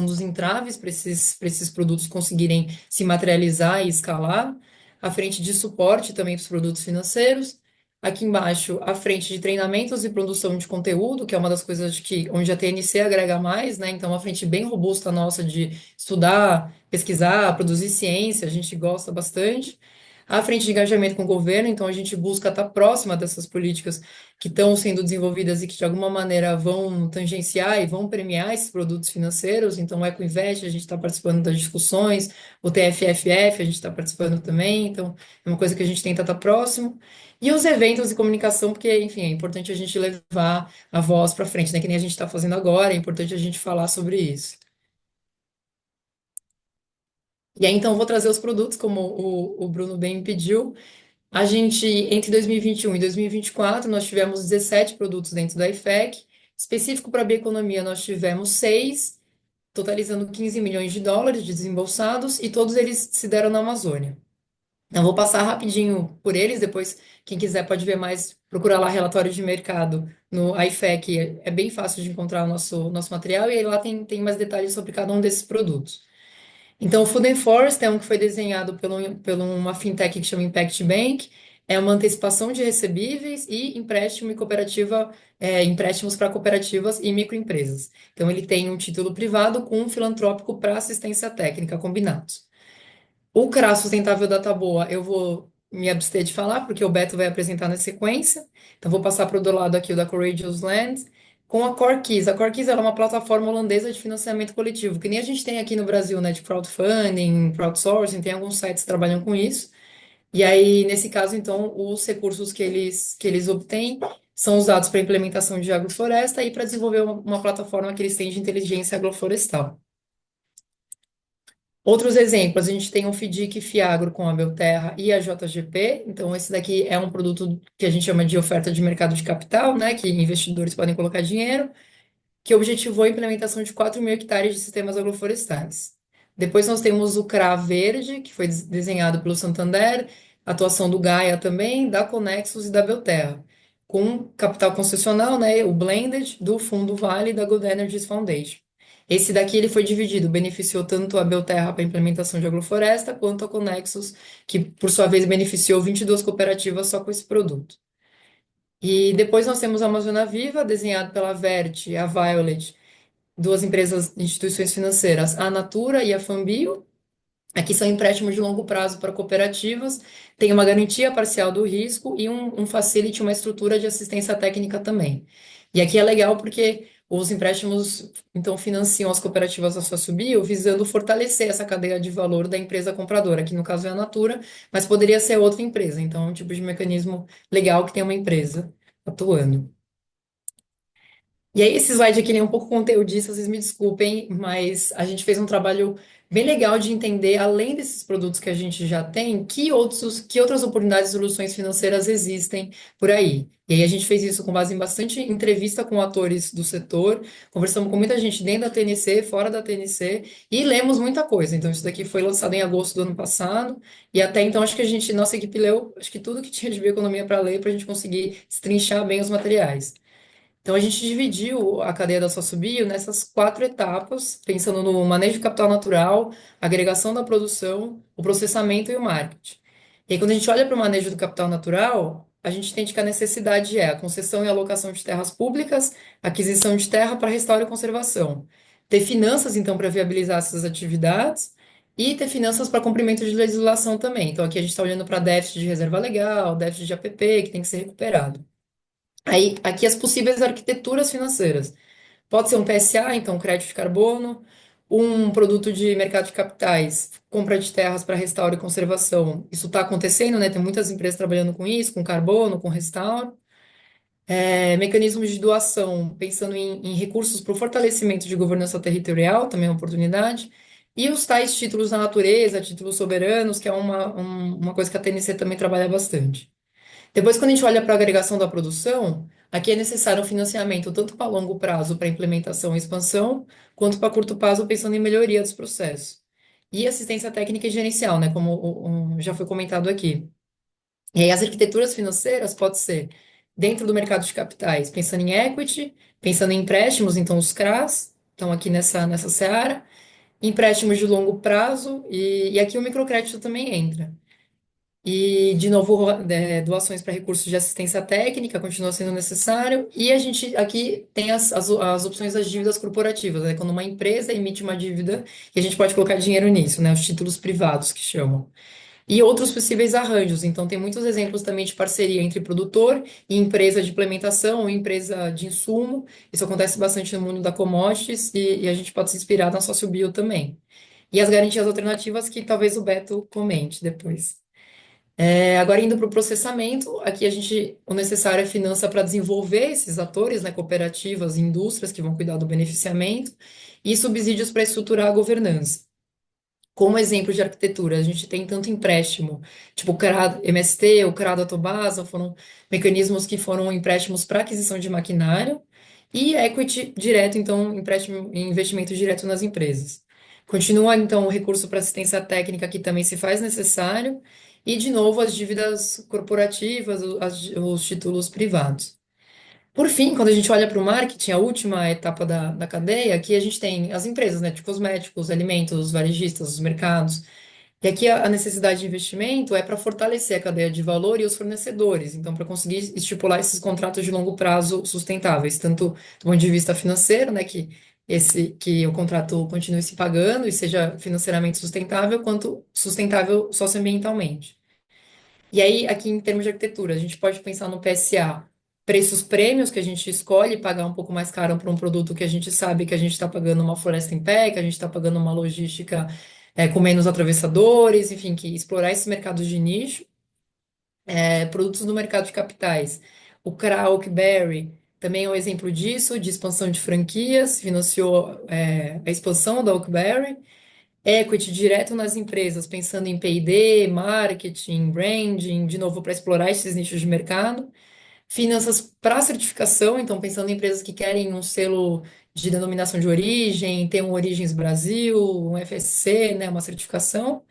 dos entraves para esses produtos conseguirem se materializar e escalar. A frente de suporte também para os produtos financeiros. Aqui embaixo, a frente de treinamentos e produção de conteúdo, que é uma das coisas onde a TNC agrega mais, né? Então, uma frente bem robusta nossa de estudar, pesquisar, produzir ciência, a gente gosta bastante. A frente de engajamento com o governo, então a gente busca estar próxima dessas políticas que estão sendo desenvolvidas e que de alguma maneira vão tangenciar e vão premiar esses produtos financeiros. Então, o EcoInvest, a gente está participando das discussões, o TFFF, a gente está participando também. Então, é uma coisa que a gente tenta estar próximo. E os eventos de comunicação, porque, enfim, é importante a gente levar a voz para frente, né? Que nem a gente está fazendo agora, é importante a gente falar sobre isso. E aí, então, eu vou trazer os produtos, como o Bruno bem me pediu. A gente, entre 2021 e 2024, nós tivemos 17 produtos dentro da IFEC. Específico para a bioeconomia, nós tivemos 6, totalizando 15 milhões de dólares de desembolsados, e todos eles se deram na Amazônia. Então, vou passar rapidinho por eles, depois, quem quiser pode ver mais, procurar lá relatórios de mercado no IFEC, é bem fácil de encontrar o nosso material, e aí lá tem mais detalhes sobre cada um desses produtos. Então, o Food and Forest é um que foi desenhado por uma fintech que chama Impact Bank, é uma antecipação de recebíveis e empréstimo e cooperativa, empréstimos para cooperativas e microempresas. Então, ele tem um título privado com um filantrópico para assistência técnica combinados. O CRA Sustentável Data Boa, eu vou me abster de falar, porque o Beto vai apresentar na sequência. Então, vou passar para o do lado aqui o da Courageous Land, com a CoreKeys. A CoreKeys ela é uma plataforma holandesa de financiamento coletivo, que nem a gente tem aqui no Brasil, né, de crowdfunding, crowdsourcing, tem alguns sites que trabalham com isso. E aí, nesse caso, então, os recursos que eles obtêm são usados para implementação de agrofloresta e para desenvolver uma plataforma que eles têm de inteligência agroflorestal. Outros exemplos, a gente tem o FIDIC Fiagro com a Belterra e a JGP. Então, esse daqui é um produto que a gente chama de oferta de mercado de capital, né? Que investidores podem colocar dinheiro, que objetivou a implementação de 4 mil hectares de sistemas agroflorestais. Depois nós temos o CRA Verde, que foi desenhado pelo Santander, atuação do Gaia também, da Conexus e da Belterra, com capital concessional, né? O Blended, do Fundo Vale e da Good Energies Foundation. Esse daqui ele foi dividido, beneficiou tanto a Belterra para a implementação de agrofloresta, quanto a Conexus, que por sua vez beneficiou 22 cooperativas só com esse produto. E depois nós temos a Amazônia Viva, desenhado pela Vert, a Violet, duas empresas, instituições financeiras, a Natura e a Fambio. Aqui são empréstimos de longo prazo para cooperativas, tem uma garantia parcial do risco e um facility, uma estrutura de assistência técnica também. E aqui é legal porque os empréstimos, então, financiam as cooperativas da sua Subbio, visando fortalecer essa cadeia de valor da empresa compradora, que no caso é a Natura, mas poderia ser outra empresa. Então, é um tipo de mecanismo legal que tem uma empresa atuando. E aí, esse slide aqui ele é um pouco conteudista, vocês me desculpem, mas a gente fez um trabalho bem legal de entender, além desses produtos que a gente já tem, que outras oportunidades e soluções financeiras existem por aí. E aí a gente fez isso com base em bastante entrevista com atores do setor, conversamos com muita gente dentro da TNC, fora da TNC, e lemos muita coisa. Então, isso daqui foi lançado em agosto do ano passado, e até então acho que nossa equipe leu, acho que tudo que tinha de bioeconomia para ler, para a gente conseguir destrinchar bem os materiais. Então, a gente dividiu a cadeia da SocióBio nessas 4 etapas, pensando no manejo de capital natural, agregação da produção, o processamento e o marketing. E aí, quando a gente olha para o manejo do capital natural, a gente entende que a necessidade é a concessão e alocação de terras públicas, aquisição de terra para restauro e conservação. Ter finanças, então, para viabilizar essas atividades e ter finanças para cumprimento de legislação também. Então, aqui a gente está olhando para déficit de reserva legal, déficit de APP, que tem que ser recuperado. Aí, aqui as possíveis arquiteturas financeiras. Pode ser um PSA, então crédito de carbono, um produto de mercado de capitais, compra de terras para restauro e conservação. Isso está acontecendo, né? Tem muitas empresas trabalhando com isso, com carbono, com restauro. Mecanismos de doação, pensando em recursos para o fortalecimento de governança territorial, também é uma oportunidade. E os tais títulos da natureza, títulos soberanos, que é uma coisa que a TNC também trabalha bastante. Depois, quando a gente olha para a agregação da produção, aqui é necessário um financiamento tanto para longo prazo, para implementação e expansão, quanto para curto prazo, pensando em melhoria dos processos. E assistência técnica e gerencial, né, como já foi comentado aqui. E aí, as arquiteturas financeiras pode ser dentro do mercado de capitais, pensando em equity, pensando em empréstimos, então os CRAs, estão aqui nessa seara, empréstimos de longo prazo, e aqui o microcrédito também entra. E, de novo, doações para recursos de assistência técnica continua sendo necessário. E a gente aqui tem as opções das dívidas corporativas, né? Quando uma empresa emite uma dívida e a gente pode colocar dinheiro nisso, né? Os títulos privados que chamam. E outros possíveis arranjos. Então, tem muitos exemplos também de parceria entre produtor e empresa de implementação ou empresa de insumo. Isso acontece bastante no mundo da commodities e a gente pode se inspirar na SócioBio também. E as garantias alternativas que talvez o Beto comente depois. Agora, indo para o processamento, aqui o necessário é finança para desenvolver esses atores, né, cooperativas e indústrias que vão cuidar do beneficiamento, e subsídios para estruturar a governança. Como exemplo de arquitetura, a gente tem tanto empréstimo, tipo o CRA, MST, o CRA da Tobasa, foram mecanismos que foram empréstimos para aquisição de maquinário, e equity direto, então, empréstimo e investimento direto nas empresas. Continua, então, o recurso para assistência técnica, que também se faz necessário, e, de novo, as dívidas corporativas, os títulos privados. Por fim, quando a gente olha para o marketing, a última etapa da cadeia, aqui a gente tem as empresas, né, de cosméticos, alimentos, varejistas, os mercados. E aqui a necessidade de investimento é para fortalecer a cadeia de valor e os fornecedores, então, para conseguir estipular esses contratos de longo prazo sustentáveis, tanto do ponto de vista financeiro, né, que o contrato continue se pagando e seja financeiramente sustentável, quanto sustentável socioambientalmente. E aí, aqui em termos de arquitetura, a gente pode pensar no PSA, preços prêmios que a gente escolhe pagar um pouco mais caro para um produto que a gente sabe que a gente está pagando uma floresta em pé, que a gente está pagando uma logística com menos atravessadores, enfim, que explorar esses mercados de nicho. Produtos no mercado de capitais. O CRA Oakberry também é um exemplo disso, de expansão de franquias, financiou a expansão da Oakberry. Equity direto nas empresas, pensando em P&D, marketing, branding, de novo para explorar esses nichos de mercado. Finanças para certificação, então pensando em empresas que querem um selo de denominação de origem, ter um Origens Brasil, um FSC, né, uma certificação.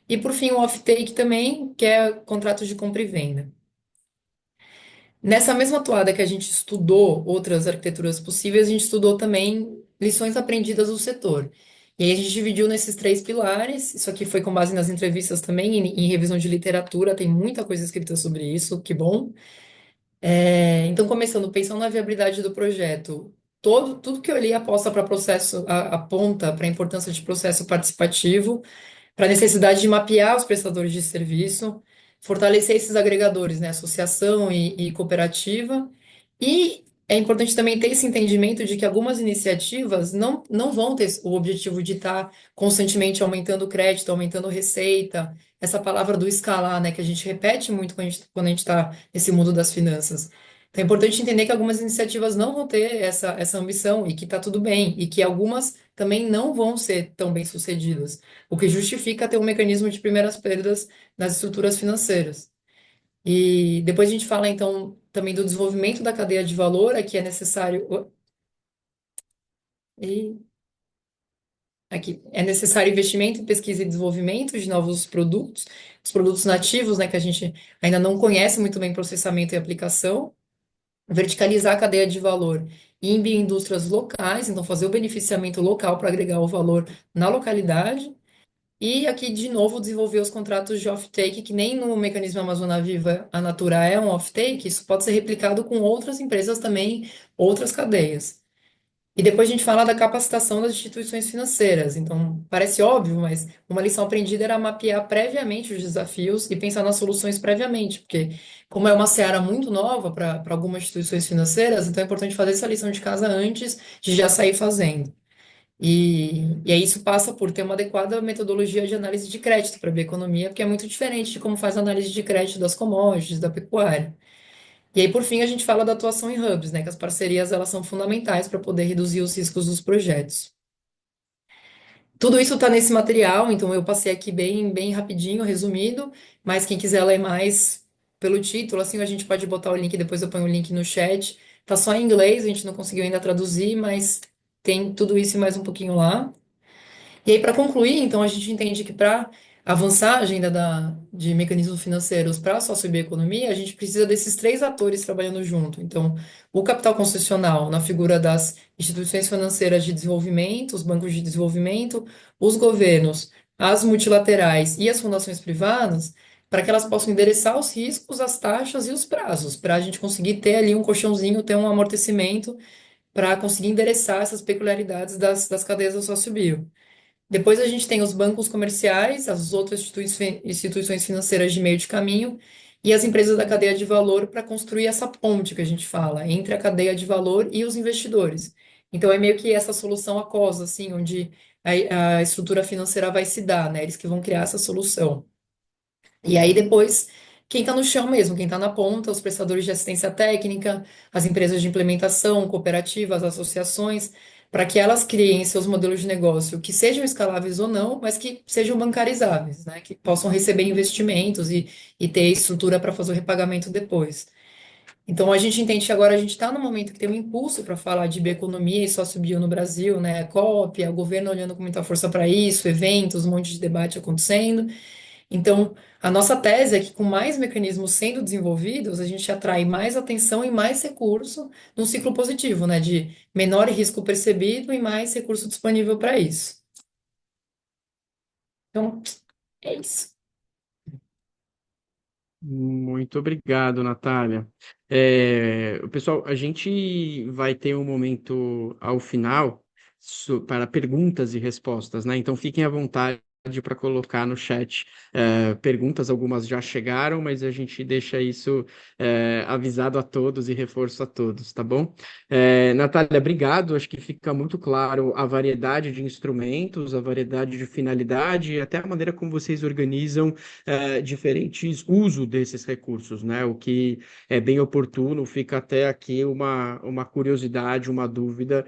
E por fim, o off-take também, que é contratos de compra e venda. Nessa mesma toada que a gente estudou outras arquiteturas possíveis, a gente estudou também lições aprendidas do setor. E aí a gente dividiu nesses 3 pilares. Isso aqui foi com base nas entrevistas também, em revisão de literatura, tem muita coisa escrita sobre isso, que bom. Então, começando, pensando na viabilidade do projeto, tudo que eu li aposta para processo, aponta para a importância de processo participativo, para a necessidade de mapear os prestadores de serviço, fortalecer esses agregadores, né, associação e cooperativa, e é importante também ter esse entendimento de que algumas iniciativas não vão ter o objetivo de estar constantemente aumentando o crédito, aumentando receita, essa palavra do escalar, né, que a gente repete muito quando a gente está nesse mundo das finanças. Então é importante entender que algumas iniciativas não vão ter essa ambição e que está tudo bem, e que algumas também não vão ser tão bem-sucedidas, o que justifica ter um mecanismo de primeiras perdas nas estruturas financeiras. E depois a gente fala, então, também do desenvolvimento da cadeia de valor, aqui é necessário. E aqui é necessário investimento em pesquisa e desenvolvimento de novos produtos, os produtos nativos, né, que a gente ainda não conhece muito bem processamento e aplicação, verticalizar a cadeia de valor em bioindústrias locais, então fazer o beneficiamento local para agregar o valor na localidade. E aqui, de novo, desenvolver os contratos de off-take, que nem no mecanismo Amazônia Viva a Natura é um off-take, isso pode ser replicado com outras empresas também, outras cadeias. E depois a gente fala da capacitação das instituições financeiras. Então, parece óbvio, mas uma lição aprendida era mapear previamente os desafios e pensar nas soluções previamente, porque como é uma seara muito nova para algumas instituições financeiras, então é importante fazer essa lição de casa antes de já sair fazendo. E aí isso passa por ter uma adequada metodologia de análise de crédito para a bioeconomia, porque é muito diferente de como faz a análise de crédito das commodities, da pecuária. E aí, por fim, a gente fala da atuação em hubs, né? Que as parcerias elas são fundamentais para poder reduzir os riscos dos projetos. Tudo isso está nesse material, então eu passei aqui bem rapidinho, resumido, mas quem quiser ler mais pelo título, assim, a gente pode botar o link, depois eu ponho o link no chat. Tá só em inglês, a gente não conseguiu ainda traduzir, mas tem tudo isso e mais um pouquinho lá. E aí, para concluir, então, a gente entende que para avançar a agenda de mecanismos financeiros para a socioeconomia, a gente precisa desses três atores trabalhando junto. Então, o capital concessional, na figura das instituições financeiras de desenvolvimento, os bancos de desenvolvimento, os governos, as multilaterais e as fundações privadas, para que elas possam endereçar os riscos, as taxas e os prazos, para a gente conseguir ter ali um colchãozinho, ter um amortecimento, para conseguir endereçar essas peculiaridades das cadeias do sócio-bio. Depois a gente tem os bancos comerciais, as outras instituições financeiras de meio de caminho e as empresas da cadeia de valor para construir essa ponte que a gente fala entre a cadeia de valor e os investidores. Então é meio que essa solução aquosa, assim, onde a estrutura financeira vai se dar, né? Eles que vão criar essa solução. E aí depois, quem está no chão mesmo, quem está na ponta, os prestadores de assistência técnica, as empresas de implementação, cooperativas, associações, para que elas criem seus modelos de negócio que sejam escaláveis ou não, mas que sejam bancarizáveis, né? Que possam receber investimentos e ter estrutura para fazer o repagamento depois. Então a gente entende que agora a gente está no momento que tem um impulso para falar de bioeconomia e sócio-bio no Brasil, né? A COP, o governo olhando com muita força para isso, eventos, um monte de debate acontecendo. Então, a nossa tese é que com mais mecanismos sendo desenvolvidos, a gente atrai mais atenção e mais recurso num ciclo positivo, né? De menor risco percebido e mais recurso disponível para isso. Então, é isso. Muito obrigado, Natália. Pessoal, a gente vai ter um momento ao final para perguntas e respostas, né? Então fiquem à vontade para colocar no chat perguntas, algumas já chegaram, mas a gente deixa isso avisado a todos e reforço a todos, tá bom? Natália, obrigado. Acho que fica muito claro a variedade de instrumentos, a variedade de finalidade e até a maneira como vocês organizam diferentes uso desses recursos, né? O que é bem oportuno, fica até aqui uma curiosidade, uma dúvida,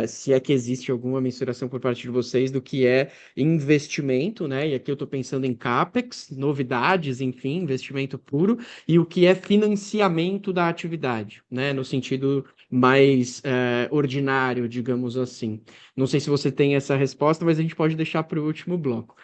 se é que existe alguma mensuração por parte de vocês do que é investimento, né? E aqui eu estou pensando em CAPEX, novidades, enfim, investimento puro, e o que é financiamento da atividade, né? No sentido mais ordinário, digamos assim. Não sei se você tem essa resposta, mas a gente pode deixar para o último bloco.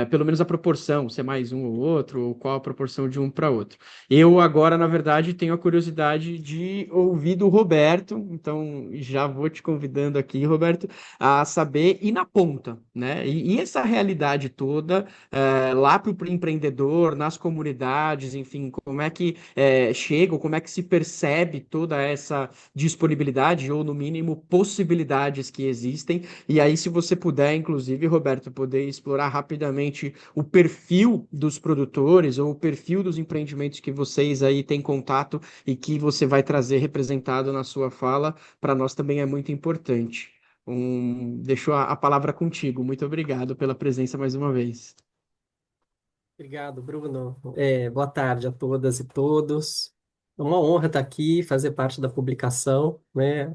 Pelo menos a proporção, se é mais um ou outro, ou qual a proporção de um para outro. Eu agora, na verdade, tenho a curiosidade de ouvir do Roberto, então já vou te convidando aqui, Roberto, a saber, e na ponta, né? E essa realidade toda, lá para o empreendedor, nas comunidades, enfim, como é que chega, ou como é que se percebe toda essa disponibilidade, ou no mínimo possibilidades que existem. E aí, se você puder, inclusive, Roberto, poder explorar rapidamente o perfil dos produtores ou o perfil dos empreendimentos que vocês aí têm contato e que você vai trazer representado na sua fala, para nós também é muito importante. Deixo a palavra contigo. Muito obrigado pela presença mais uma vez. Obrigado, Bruno. Boa tarde a todas e todos. É uma honra estar aqui, fazer parte da publicação, né?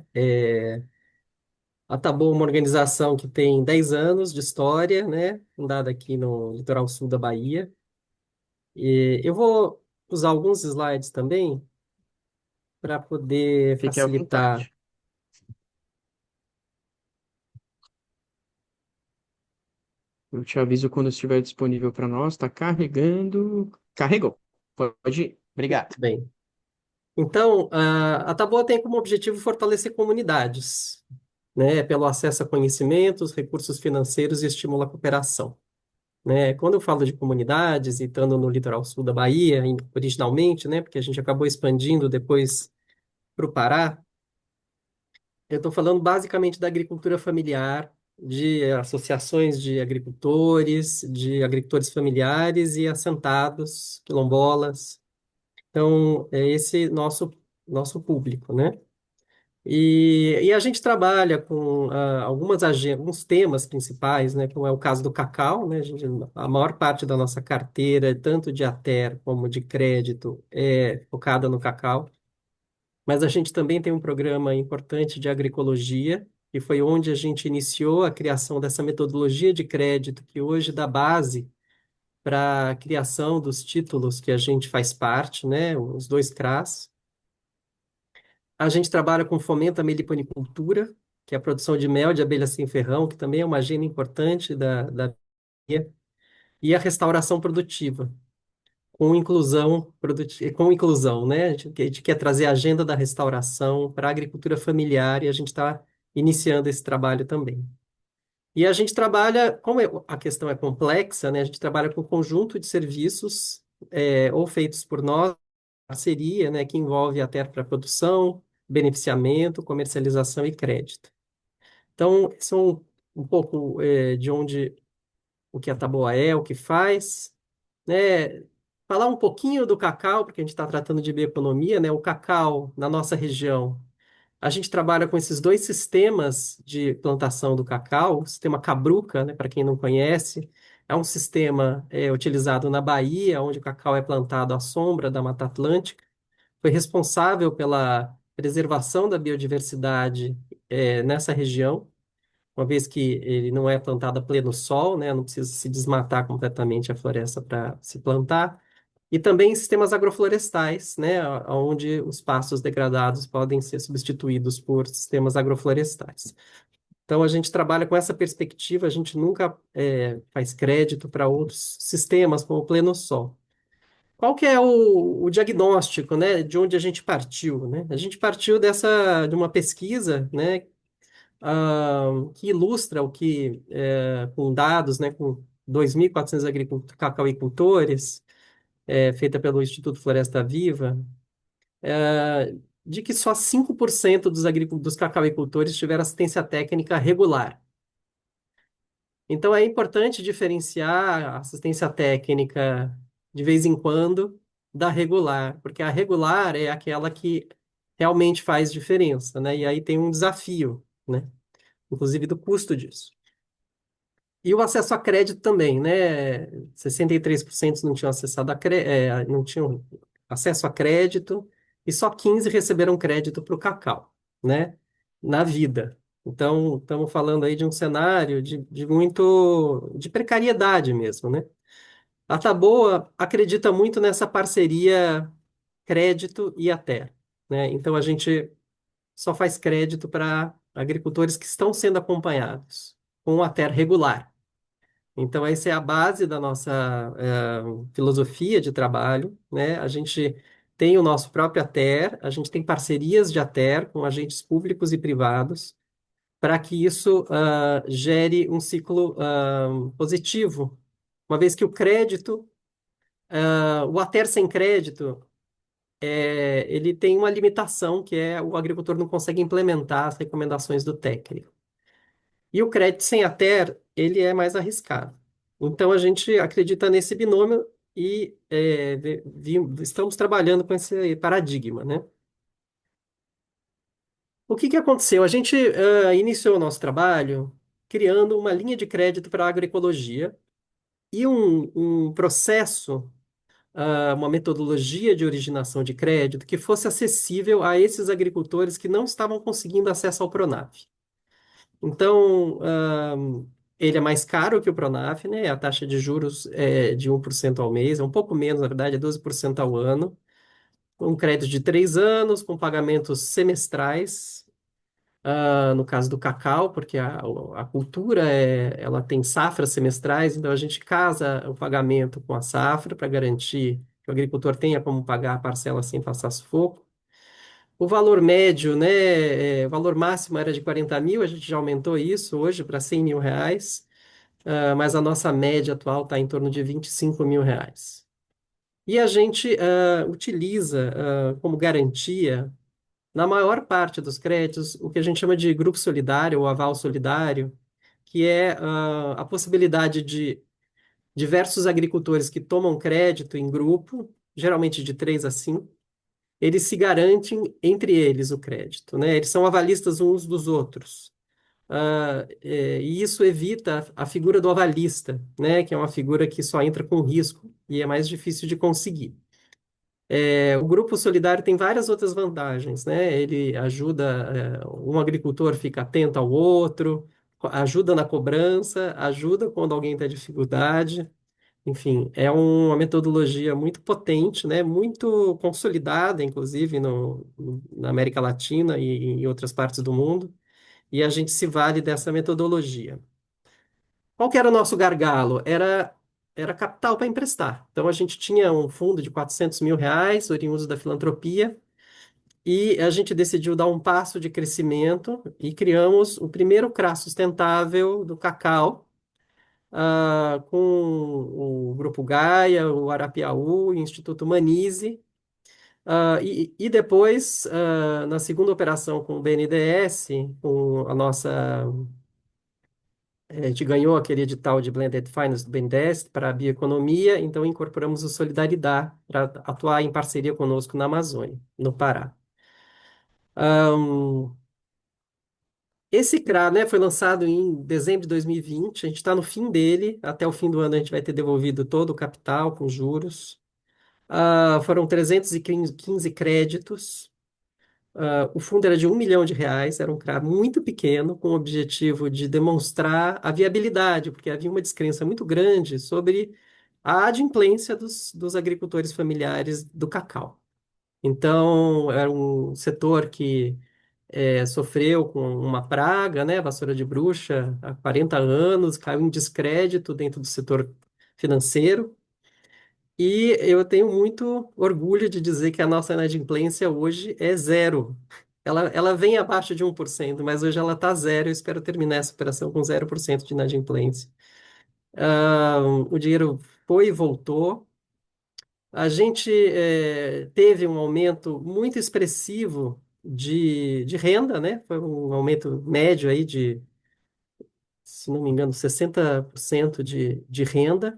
A Taboa é uma organização que tem 10 anos de história, né? Fundada aqui no litoral sul da Bahia. E eu vou usar alguns slides também para poder Fique à facilitar. vontade. Eu te aviso quando estiver disponível para nós. Está carregando. Carregou. Pode ir. Obrigado. Bem, então, a Taboa tem como objetivo fortalecer comunidades, né? Pelo acesso a conhecimentos, recursos financeiros e estimula a cooperação. Né? Quando eu falo de comunidades, e estando no litoral sul da Bahia, originalmente, né, porque a gente acabou expandindo depois para o Pará, eu estou falando basicamente da agricultura familiar, de associações de agricultores familiares e assentados, quilombolas. Então, é esse nosso público, né? E a gente trabalha com alguns temas principais, né, como é o caso do cacau, né, a maior parte da nossa carteira, tanto de ATER como de crédito, é focada no cacau, mas a gente também tem um programa importante de agroecologia, que foi onde a gente iniciou a criação dessa metodologia de crédito, que hoje dá base para a criação dos títulos que a gente faz parte, né, os dois CRAs. A gente trabalha com fomento à meliponicultura, que é a produção de mel de abelha sem ferrão, que também é uma agenda importante da BIA, e a restauração produtiva, com inclusão, né? A gente quer trazer a agenda da restauração para a agricultura familiar e a gente está iniciando esse trabalho também. E a gente trabalha, a questão é complexa, né? A gente trabalha com um conjunto de serviços, ou feitos por nós, parceria, né, que envolve até para produção, beneficiamento, comercialização e crédito. Então, são um pouco de onde o que a Taboa é, o que faz, né? Falar um pouquinho do cacau, porque a gente está tratando de bioeconomia, né? O cacau na nossa região, a gente trabalha com esses dois sistemas de plantação do cacau, o sistema Cabruca, né, para quem não conhece, é um sistema utilizado na Bahia, onde o cacau é plantado à sombra da Mata Atlântica, foi responsável pela preservação da biodiversidade nessa região, uma vez que ele não é plantado a pleno sol, né, não precisa se desmatar completamente a floresta para se plantar, e também sistemas agroflorestais, né, onde os pastos degradados podem ser substituídos por sistemas agroflorestais. Então, a gente trabalha com essa perspectiva, a gente nunca faz crédito para outros sistemas, como o pleno sol. Qual que é o diagnóstico, né, de onde a gente partiu, né? A gente partiu de uma pesquisa, né, que ilustra o que, com dados, né, com 2.400 cacauicultores, feita pelo Instituto Floresta Viva, de que só 5% dos cacauicultores tiveram assistência técnica regular. Então, é importante diferenciar a assistência técnica de vez em quando da regular, porque a regular é aquela que realmente faz diferença, né? E aí tem um desafio, né? Inclusive do custo disso. E o acesso a crédito também, né? 63% não tinham acessado não tinham acesso a crédito e só 15 receberam crédito para o cacau, né? Na vida. Então, estamos falando aí de um cenário de precariedade mesmo, né? A Taboa acredita muito nessa parceria crédito e até, né? Então, a gente só faz crédito para agricultores que estão sendo acompanhados com a TER regular. Então, essa é a base da nossa filosofia de trabalho, né? A gente tem o nosso próprio ATER, a gente tem parcerias de ATER com agentes públicos e privados, para que isso gere um ciclo positivo, uma vez que o crédito, o ATER sem crédito, ele tem uma limitação, que é o agricultor não consegue implementar as recomendações do técnico. E o crédito sem a TER, ele é mais arriscado. Então, a gente acredita nesse binômio e estamos trabalhando com esse paradigma, né? O que que aconteceu? A gente iniciou o nosso trabalho criando uma linha de crédito para a agroecologia e um processo uma metodologia de originação de crédito que fosse acessível a esses agricultores que não estavam conseguindo acesso ao Pronaf. Então, ele é mais caro que o Pronaf, né? A taxa de juros é de 1% ao mês, é um pouco menos, na verdade, é 12% ao ano. Um crédito de 3 anos, com pagamentos semestrais, no caso do cacau, porque a cultura ela tem safras semestrais, então a gente casa o pagamento com a safra para garantir que o agricultor tenha como pagar a parcela sem passar sufoco. O valor médio, né, o valor máximo era de 40 mil, a gente já aumentou isso hoje para 100 mil reais, mas a nossa média atual está em torno de 25 mil reais. E a gente utiliza como garantia, na maior parte dos créditos, o que a gente chama de grupo solidário ou aval solidário, que é a possibilidade de diversos agricultores que tomam crédito em grupo, geralmente de 3 a 5, eles se garantem entre eles o crédito, né? Eles são avalistas uns dos outros. E isso evita a figura do avalista, né? Que é uma figura que só entra com risco e é mais difícil de conseguir. O grupo solidário tem várias outras vantagens, né? Ele ajuda, um agricultor fica atento ao outro, ajuda na cobrança, ajuda quando alguém tem dificuldade. Enfim, é uma metodologia muito potente, né? Muito consolidada, inclusive, na América Latina e em outras partes do mundo, e a gente se vale dessa metodologia. Qual que era o nosso gargalo? Era capital para emprestar. Então, a gente tinha um fundo de 400 mil reais, oriundos da filantropia, e a gente decidiu dar um passo de crescimento e criamos o primeiro CRA sustentável do cacau, com o Grupo Gaia, o Arapiaú, o Instituto Manise, e depois, na segunda operação com o BNDES, com a nossa. A gente ganhou aquele edital de Blended Finance do BNDES para a bioeconomia, então incorporamos o Solidaridade para atuar em parceria conosco na Amazônia, no Pará. Esse CRA, né, foi lançado em dezembro de 2020, a gente está no fim dele, até o fim do ano a gente vai ter devolvido todo o capital com juros. Foram 315 créditos. O fundo era de 1 milhão de reais, era um CRA muito pequeno, com o objetivo de demonstrar a viabilidade, porque havia uma descrença muito grande sobre a adimplência dos agricultores familiares do cacau. Então, era um setor que sofreu com uma praga, né, vassoura de bruxa, há 40 anos, caiu em descrédito dentro do setor financeiro. E eu tenho muito orgulho de dizer que a nossa inadimplência hoje é zero. Ela vem abaixo de 1%, mas hoje ela está zero. Eu espero terminar essa operação com 0% de inadimplência. O dinheiro foi e voltou. A gente teve um aumento muito expressivo de renda, né? Foi um aumento médio aí de, se não me engano, 60% de renda,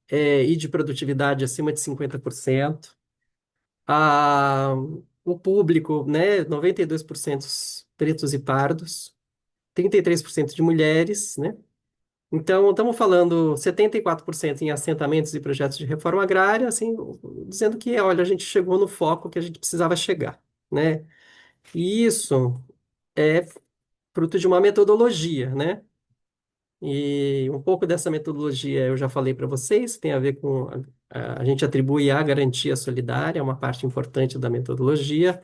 e de produtividade acima de 50%. a, o público, né, 92% pretos e pardos, 33% de mulheres, né? Então, estamos falando 74% em assentamentos e projetos de reforma agrária, assim, dizendo que, olha, a gente chegou no foco que a gente precisava chegar, né? E isso é fruto de uma metodologia, né? E um pouco dessa metodologia eu já falei para vocês, tem a ver com a gente atribui a garantia solidária, é uma parte importante da metodologia,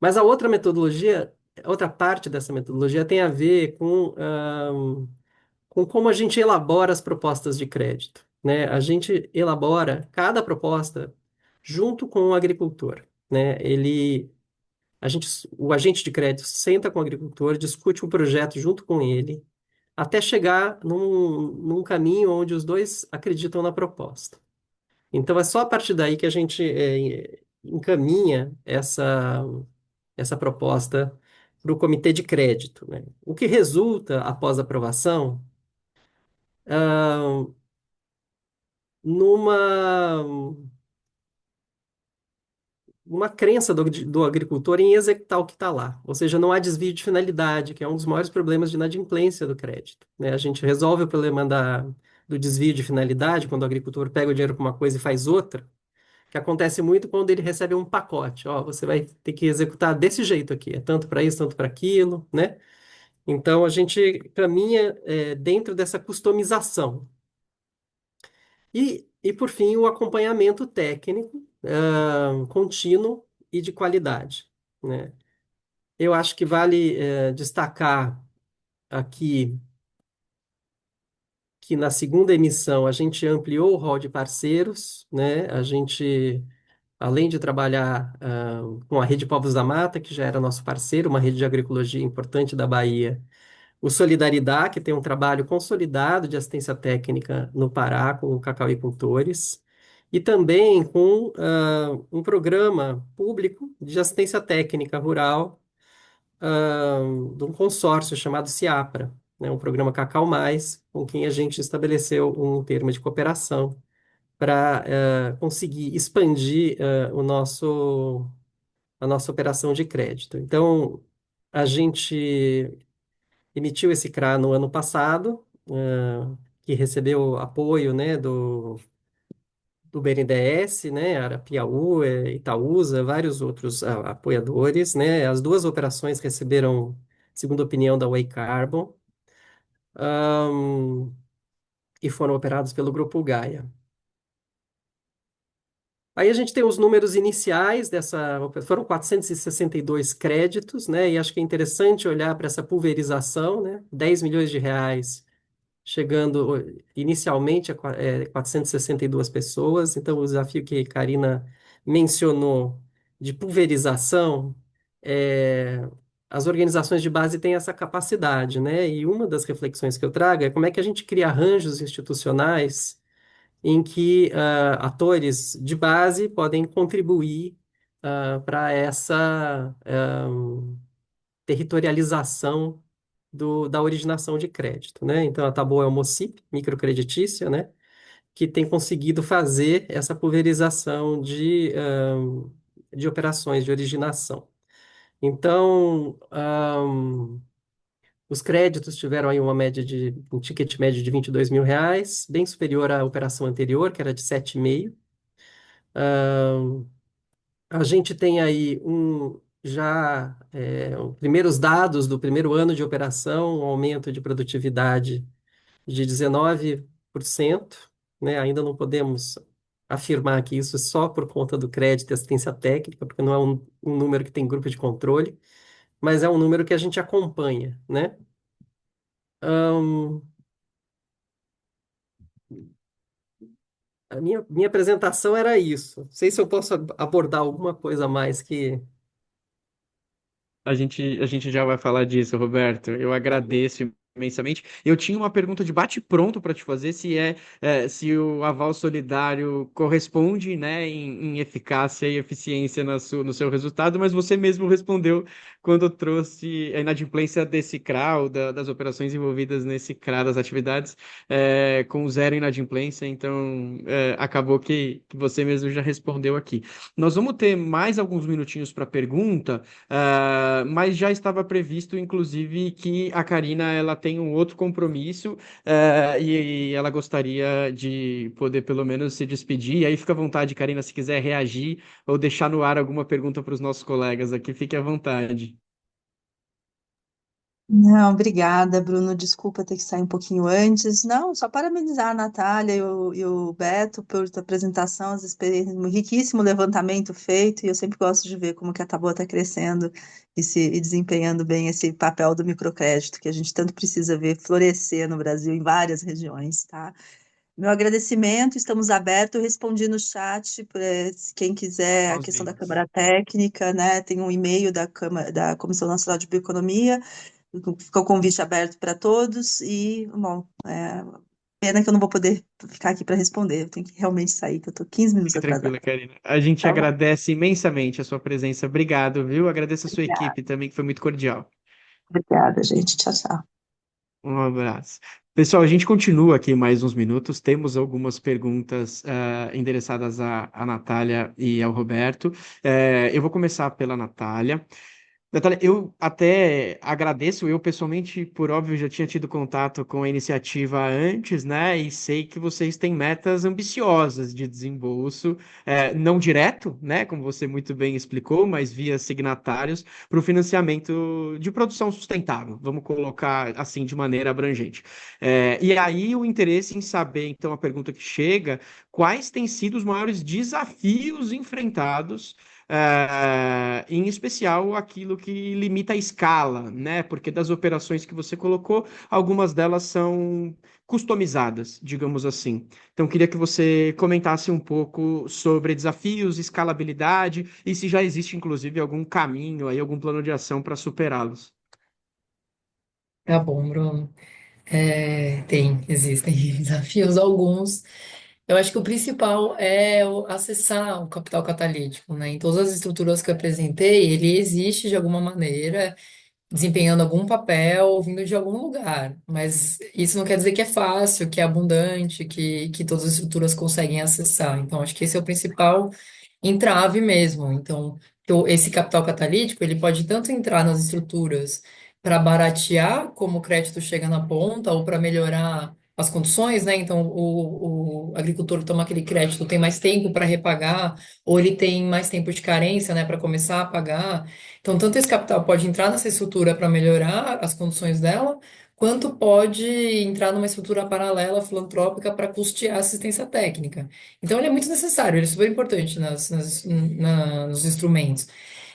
mas a outra metodologia, outra parte dessa metodologia tem a ver com como a gente elabora as propostas de crédito, né? A gente elabora cada proposta junto com o agricultor, né? O agente de crédito senta com o agricultor, discute o projeto junto com ele, até chegar num caminho onde os dois acreditam na proposta. Então, é só a partir daí que a gente encaminha essa proposta para o comitê de crédito, né? O que resulta, após a aprovação, ah, numa uma crença do agricultor em executar o que está lá. Ou seja, não há desvio de finalidade, que é um dos maiores problemas de inadimplência do crédito, né? A gente resolve o problema do desvio de finalidade, quando o agricultor pega o dinheiro para uma coisa e faz outra, que acontece muito quando ele recebe um pacote. Ó, você vai ter que executar desse jeito aqui, é tanto para isso, tanto para aquilo, né? Então, a gente caminha dentro dessa customização. E, por fim, o acompanhamento técnico, contínuo e de qualidade, né? Eu acho que vale, destacar aqui que na segunda emissão a gente ampliou o rol de parceiros, né? A gente, além de trabalhar, com a Rede Povos da Mata, que já era nosso parceiro, uma rede de agroecologia importante da Bahia, o Solidaridade, que tem um trabalho consolidado de assistência técnica no Pará com cacauicultores, e também com um programa público de assistência técnica rural, de um consórcio chamado CIAPRA, né, um programa Cacau Mais, com quem a gente estabeleceu um termo de cooperação para conseguir expandir a nossa operação de crédito. Então, a gente emitiu esse CRA no ano passado, que recebeu apoio, né, do BNDES, né, Arapiaú, Itaúsa, vários outros apoiadores, né. As duas operações receberam segunda opinião da Way Carbon, ahn, e foram operados pelo Grupo Gaia. Aí a gente tem os números iniciais foram 462 créditos, né, e acho que é interessante olhar para essa pulverização, né, 10 milhões de reais chegando inicialmente a 462 pessoas. Então, o desafio que a Karina mencionou de pulverização, as organizações de base têm essa capacidade, né? E uma das reflexões que eu trago é como é que a gente cria arranjos institucionais em que atores de base podem contribuir para essa territorialização da originação de crédito, né? Então, a Taboa é o MOCIP, microcreditícia, né? Que tem conseguido fazer essa pulverização de operações de originação. Então, os créditos tiveram aí um ticket médio de R$ 22.000, bem superior à operação anterior, que era de 7,5. A gente tem aí primeiros dados do primeiro ano de operação, um aumento de produtividade de 19%, né? Ainda não podemos afirmar que isso é só por conta do crédito e assistência técnica, porque não é um número que tem grupo de controle, mas é um número que a gente acompanha, né? Ahn, a minha apresentação era isso. Não sei se eu posso abordar alguma coisa a mais que... A gente já vai falar disso, Roberto. Eu agradeço imensamente. Eu tinha uma pergunta de bate-pronto para te fazer, se o aval solidário corresponde, né, em eficácia e eficiência no seu resultado, mas você mesmo respondeu quando trouxe a inadimplência desse CRA, ou das operações envolvidas nesse CRA, das atividades, com zero inadimplência, então acabou que você mesmo já respondeu aqui. Nós vamos ter mais alguns minutinhos para pergunta. Mas já estava previsto, inclusive, que a Karina ela tem um outro compromisso, e ela gostaria de poder pelo menos se despedir. E aí fica à vontade, Karina, se quiser reagir ou deixar no ar alguma pergunta para os nossos colegas aqui, fique à vontade. Não, obrigada, Bruno. Desculpa ter que sair um pouquinho antes. Não, só parabenizar a Natália e o Beto por tua apresentação, as experiências, um riquíssimo levantamento feito, e eu sempre gosto de ver como que a Taboa está crescendo e desempenhando bem esse papel do microcrédito, que a gente tanto precisa ver florescer no Brasil, em várias regiões, tá? Meu agradecimento, estamos abertos, respondi no chat, quem quiser, a Aos questão da membros. Câmara Técnica, né? Tem um e-mail da Comissão Nacional de Bioeconomia. Fica o convite aberto para todos e, bom, pena que eu não vou poder ficar aqui para responder, eu tenho que realmente sair, que eu estou 15 minutos Fique atrasada. tranquila, Karina. A gente Tá bom, agradece imensamente a sua presença. Obrigado, viu? Agradeço a sua obrigada, equipe também, que foi muito cordial. obrigada, gente. Tchau, tchau. Um abraço. Pessoal, a gente continua aqui mais uns minutos. Temos algumas perguntas endereçadas à Natália e ao Roberto. Eu vou começar pela Natália. Natália, eu até agradeço, eu pessoalmente, por óbvio, já tinha tido contato com a iniciativa antes, né? E sei que vocês têm metas ambiciosas de desembolso, não direto, né? Como você muito bem explicou, mas via signatários, para o financiamento de produção sustentável, vamos colocar assim de maneira abrangente. E aí o interesse em saber, então, a pergunta que chega, quais têm sido os maiores desafios enfrentados em especial aquilo que limita a escala, né? Porque das operações que você colocou, algumas delas são customizadas, digamos assim. Então, queria que você comentasse um pouco sobre desafios, escalabilidade e se já existe, inclusive, algum caminho aí, algum plano de ação para superá-los. Tá bom, Bruno. Existem desafios alguns. Eu acho que o principal é acessar o capital catalítico, né? Em todas as estruturas que eu apresentei, ele existe de alguma maneira, desempenhando algum papel, vindo de algum lugar. Mas isso não quer dizer que é fácil, que é abundante, que todas as estruturas conseguem acessar. Então, acho que esse é o principal entrave mesmo. Então, esse capital catalítico, ele pode tanto entrar nas estruturas para baratear como o crédito chega na ponta ou para melhorar as condições, né? Então, o agricultor que toma aquele crédito tem mais tempo para repagar, ou ele tem mais tempo de carência, né, para começar a pagar. Então, tanto esse capital pode entrar nessa estrutura para melhorar as condições dela, quanto pode entrar numa estrutura paralela filantrópica para custear a assistência técnica. Então, ele é muito necessário, ele é super importante nos instrumentos.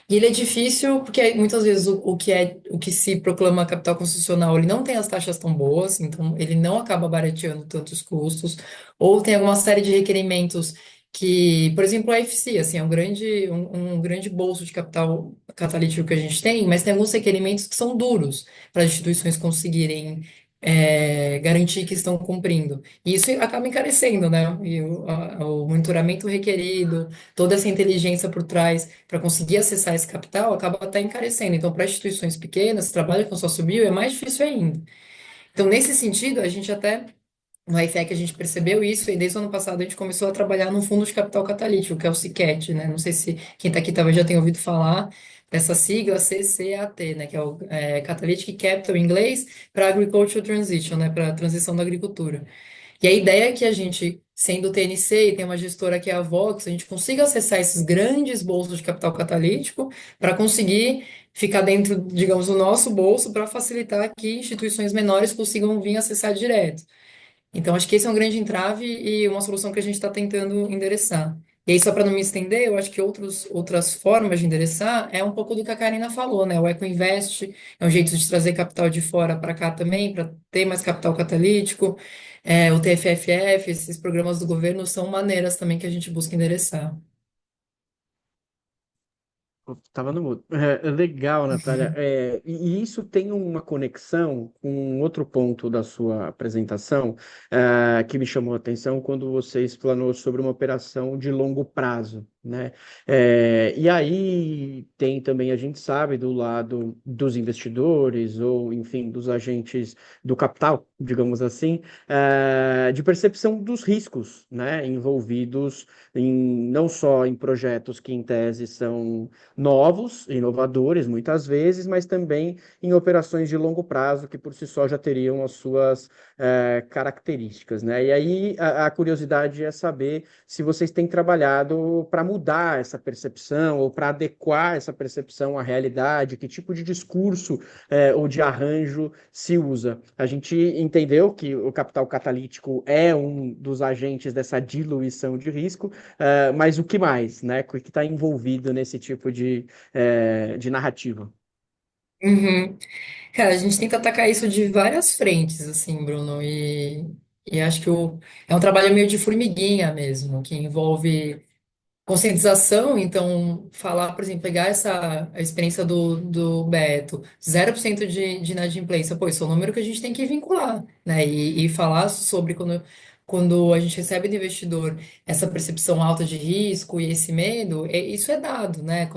E ele é difícil porque muitas vezes o que se proclama capital constitucional, ele não tem as taxas tão boas, então ele não acaba barateando tantos custos, ou tem alguma série de requerimentos que, por exemplo, a FC, assim, é um grande bolso de capital catalítico que a gente tem, mas tem alguns requerimentos que são duros para as instituições conseguirem garantir que estão cumprindo. E isso acaba encarecendo, né? E o monitoramento requerido, toda essa inteligência por trás para conseguir acessar esse capital acaba até encarecendo. Então, para instituições pequenas, trabalho com sócio bio é mais difícil ainda. Então, nesse sentido, a gente até, no IFEC, a gente percebeu isso e desde o ano passado a gente começou a trabalhar num fundo de capital catalítico, que é o CICAT, né? Não sei se quem está aqui talvez já tenha ouvido falar dessa sigla CCAT, né? Que é o Catalytic Capital em inglês para Agricultural Transition, né? Para a transição da agricultura. E a ideia é que a gente, sendo o TNC e tem uma gestora que é a Vox, a gente consiga acessar esses grandes bolsos de capital catalítico para conseguir ficar dentro, digamos, do nosso bolso para facilitar que instituições menores consigam vir acessar direto. Então, acho que esse é um grande entrave e uma solução que a gente está tentando endereçar. E aí, só para não me estender, eu acho que outras formas de endereçar é um pouco do que a Karina falou, né? O EcoInvest é um jeito de trazer capital de fora para cá também, para ter mais capital catalítico. O TFFF, esses programas do governo são maneiras também que a gente busca endereçar. Tava no mudo. Legal, Natália. E isso tem uma conexão com um outro ponto da sua apresentação, que me chamou a atenção quando você explanou sobre uma operação de longo prazo, né? E aí tem também, a gente sabe, do lado dos investidores ou, enfim, dos agentes do capital, digamos assim, de percepção dos riscos, né, envolvidos não só em projetos que, em tese, são novos, inovadores, muitas vezes, mas também em operações de longo prazo, que por si só já teriam as suas características, né? E aí a curiosidade é saber se vocês têm trabalhado para mudar essa percepção ou para adequar essa percepção à realidade, que tipo de discurso ou de arranjo se usa. A gente entendeu que o capital catalítico é um dos agentes dessa diluição de risco, mas o que mais, né? O que está envolvido nesse tipo de narrativa? Uhum. Cara, a gente tenta atacar isso de várias frentes, assim, Bruno, e acho que é um trabalho meio de formiguinha mesmo, que envolve conscientização, então, falar, por exemplo, pegar a experiência do Beto, 0% de inadimplência, pô, isso é um número que a gente tem que vincular, né? E falar sobre quando a gente recebe do investidor essa percepção alta de risco e esse medo, isso é dado, né?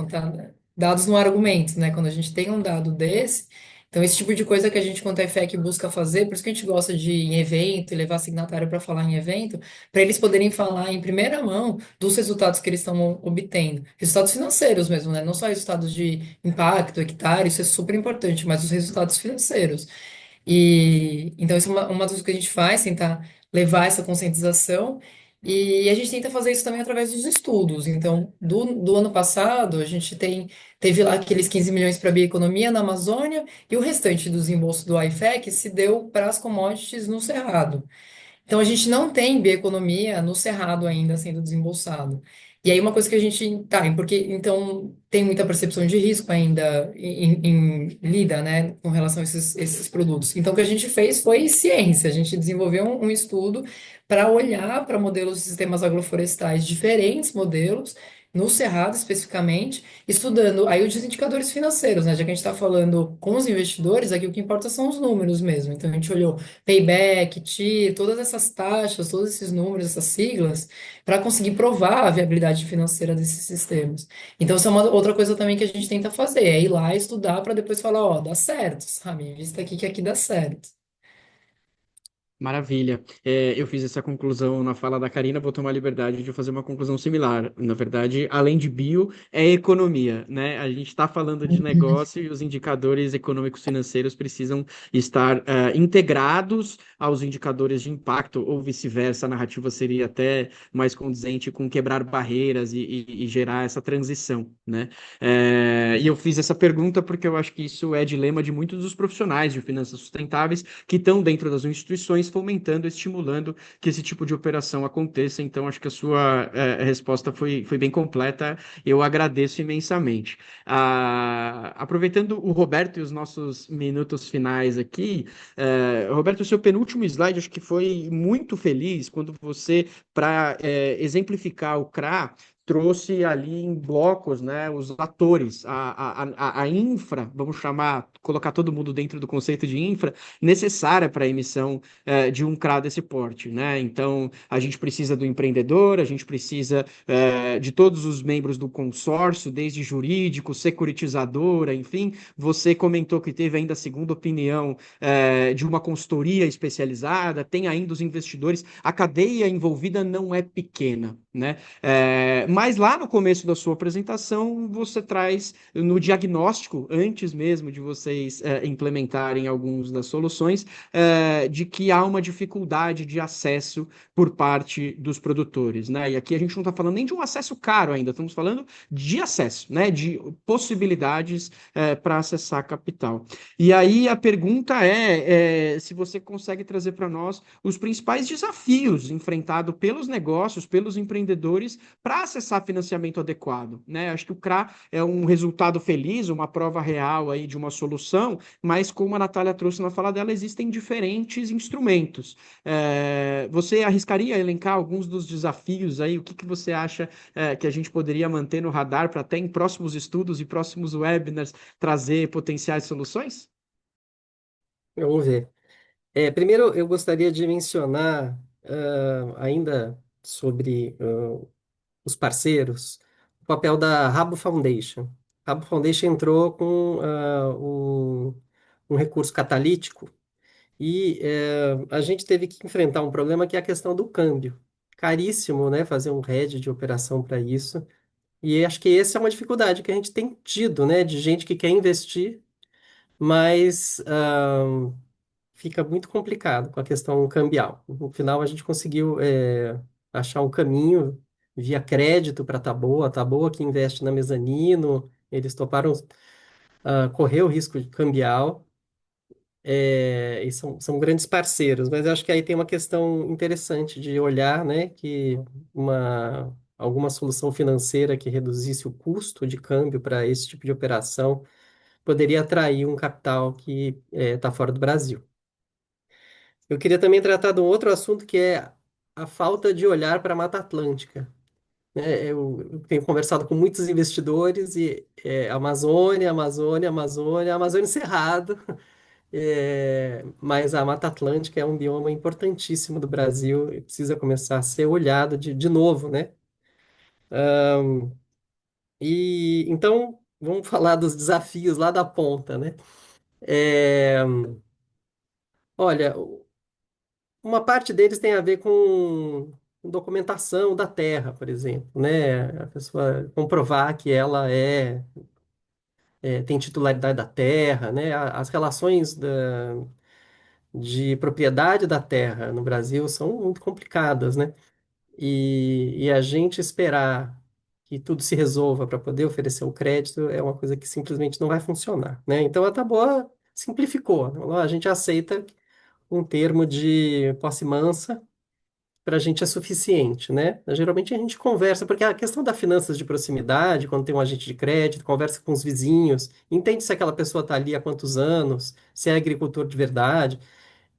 Dados no argumento, né? Quando a gente tem um dado desse, Então, esse tipo de coisa que a gente, quanto a EFEC, busca fazer, por isso que a gente gosta de ir em evento e levar signatário para falar em evento, para eles poderem falar em primeira mão dos resultados que eles estão obtendo. Resultados financeiros mesmo, né? Não só resultados de impacto, hectare, isso é super importante, mas os resultados financeiros. E então isso é uma das coisas que a gente faz, tentar levar essa conscientização. E a gente tenta fazer isso também através dos estudos. Então, do ano passado, teve lá aqueles 15 milhões para a bioeconomia na Amazônia, e o restante do desembolso do IFEC se deu para as commodities no Cerrado. Então, a gente não tem bioeconomia no Cerrado ainda sendo desembolsado. E aí, uma coisa que a gente. Tá, e porque então tem muita percepção de risco ainda em lida, né, com relação a esses produtos. Então, o que a gente fez foi ciência. A gente desenvolveu um estudo para olhar para modelos de sistemas agroflorestais, diferentes modelos, no Cerrado especificamente, estudando aí os indicadores financeiros, né? Já que a gente está falando com os investidores, aqui o que importa são os números mesmo. Então, a gente olhou payback, TIR, todas essas taxas, todos esses números, essas siglas, para conseguir provar a viabilidade financeira desses sistemas. Então, isso é uma outra coisa também que a gente tenta fazer, é ir lá estudar para depois falar, ó, dá certo, sabe? Vista aqui que aqui dá certo. Maravilha. Eu fiz essa conclusão na fala da Karina, vou tomar a liberdade de fazer uma conclusão similar. Na verdade, além de bio, é economia, né? A gente está falando de negócio e os indicadores econômicos financeiros precisam estar integrados aos indicadores de impacto, ou vice-versa. A narrativa seria até mais condizente com quebrar barreiras e gerar essa transição, né? E eu fiz essa pergunta porque eu acho que isso é dilema de muitos dos profissionais de finanças sustentáveis que estão dentro das instituições fomentando, estimulando que esse tipo de operação aconteça. Então, acho que a sua resposta foi bem completa. Eu agradeço imensamente. Aproveitando o Roberto e os nossos minutos finais aqui, Roberto, o seu penúltimo slide acho que foi muito feliz quando você, para exemplificar o CRA, trouxe ali em blocos, né, os atores, a infra, vamos chamar, colocar todo mundo dentro do conceito de infra, necessária para a emissão de um CRA desse porte, né? Então, a gente precisa do empreendedor, a gente precisa de todos os membros do consórcio, desde jurídico, securitizadora, enfim. Você comentou que teve ainda a segunda opinião de uma consultoria especializada, tem ainda os investidores, a cadeia envolvida não é pequena, né? Mas lá no começo da sua apresentação, você traz no diagnóstico, antes mesmo de vocês implementarem algumas das soluções, de que há uma dificuldade de acesso por parte dos produtores, né? E aqui a gente não está falando nem de um acesso caro ainda, estamos falando de acesso, né? De possibilidades para acessar capital. E aí a pergunta se você consegue trazer para nós os principais desafios enfrentados pelos negócios, pelos empreendedores, para acessar financiamento adequado, né? Acho que o CRA é um resultado feliz, uma prova real aí de uma solução, mas como a Natália trouxe na fala dela, existem diferentes instrumentos. Você arriscaria elencar alguns dos desafios aí? O que você acha que a gente poderia manter no radar para até em próximos estudos e próximos webinars trazer potenciais soluções? Vamos ver. Primeiro, eu gostaria de mencionar ainda sobre os parceiros, o papel da Rabo Foundation. A Rabo Foundation entrou com um recurso catalítico e a gente teve que enfrentar um problema que é a questão do câmbio. Caríssimo, né, fazer um hedge de operação para isso. E acho que essa é uma dificuldade que a gente tem tido, né, de gente que quer investir, mas fica muito complicado com a questão cambial. No final, a gente conseguiu achar um caminho via crédito para a Taboa que investe na mezanino, eles toparam correr o risco de cambial, e são grandes parceiros, mas eu acho que aí tem uma questão interessante de olhar, né, que alguma solução financeira que reduzisse o custo de câmbio para esse tipo de operação poderia atrair um capital que está fora do Brasil. Eu queria também tratar de um outro assunto que é a falta de olhar para a Mata Atlântica, né? Eu tenho conversado com muitos investidores e Amazônia, Amazônia, Amazônia, Amazônia e Cerrado, mas a Mata Atlântica é um bioma importantíssimo do Brasil e precisa começar a ser olhado de novo, né? E então vamos falar dos desafios lá da ponta, né? É, olha, uma parte deles tem a ver com documentação da terra, por exemplo, né? A pessoa comprovar que ela tem titularidade da terra, né? As relações de propriedade da terra no Brasil são muito complicadas, né? E a gente esperar que tudo se resolva para poder oferecer o crédito é uma coisa que simplesmente não vai funcionar, né? Então a Taboa simplificou, né? A gente aceita um termo de posse mansa para a gente é suficiente, né? Geralmente a gente conversa, porque a questão da finanças de proximidade, quando tem um agente de crédito, conversa com os vizinhos, entende se aquela pessoa está ali há quantos anos, se é agricultor de verdade.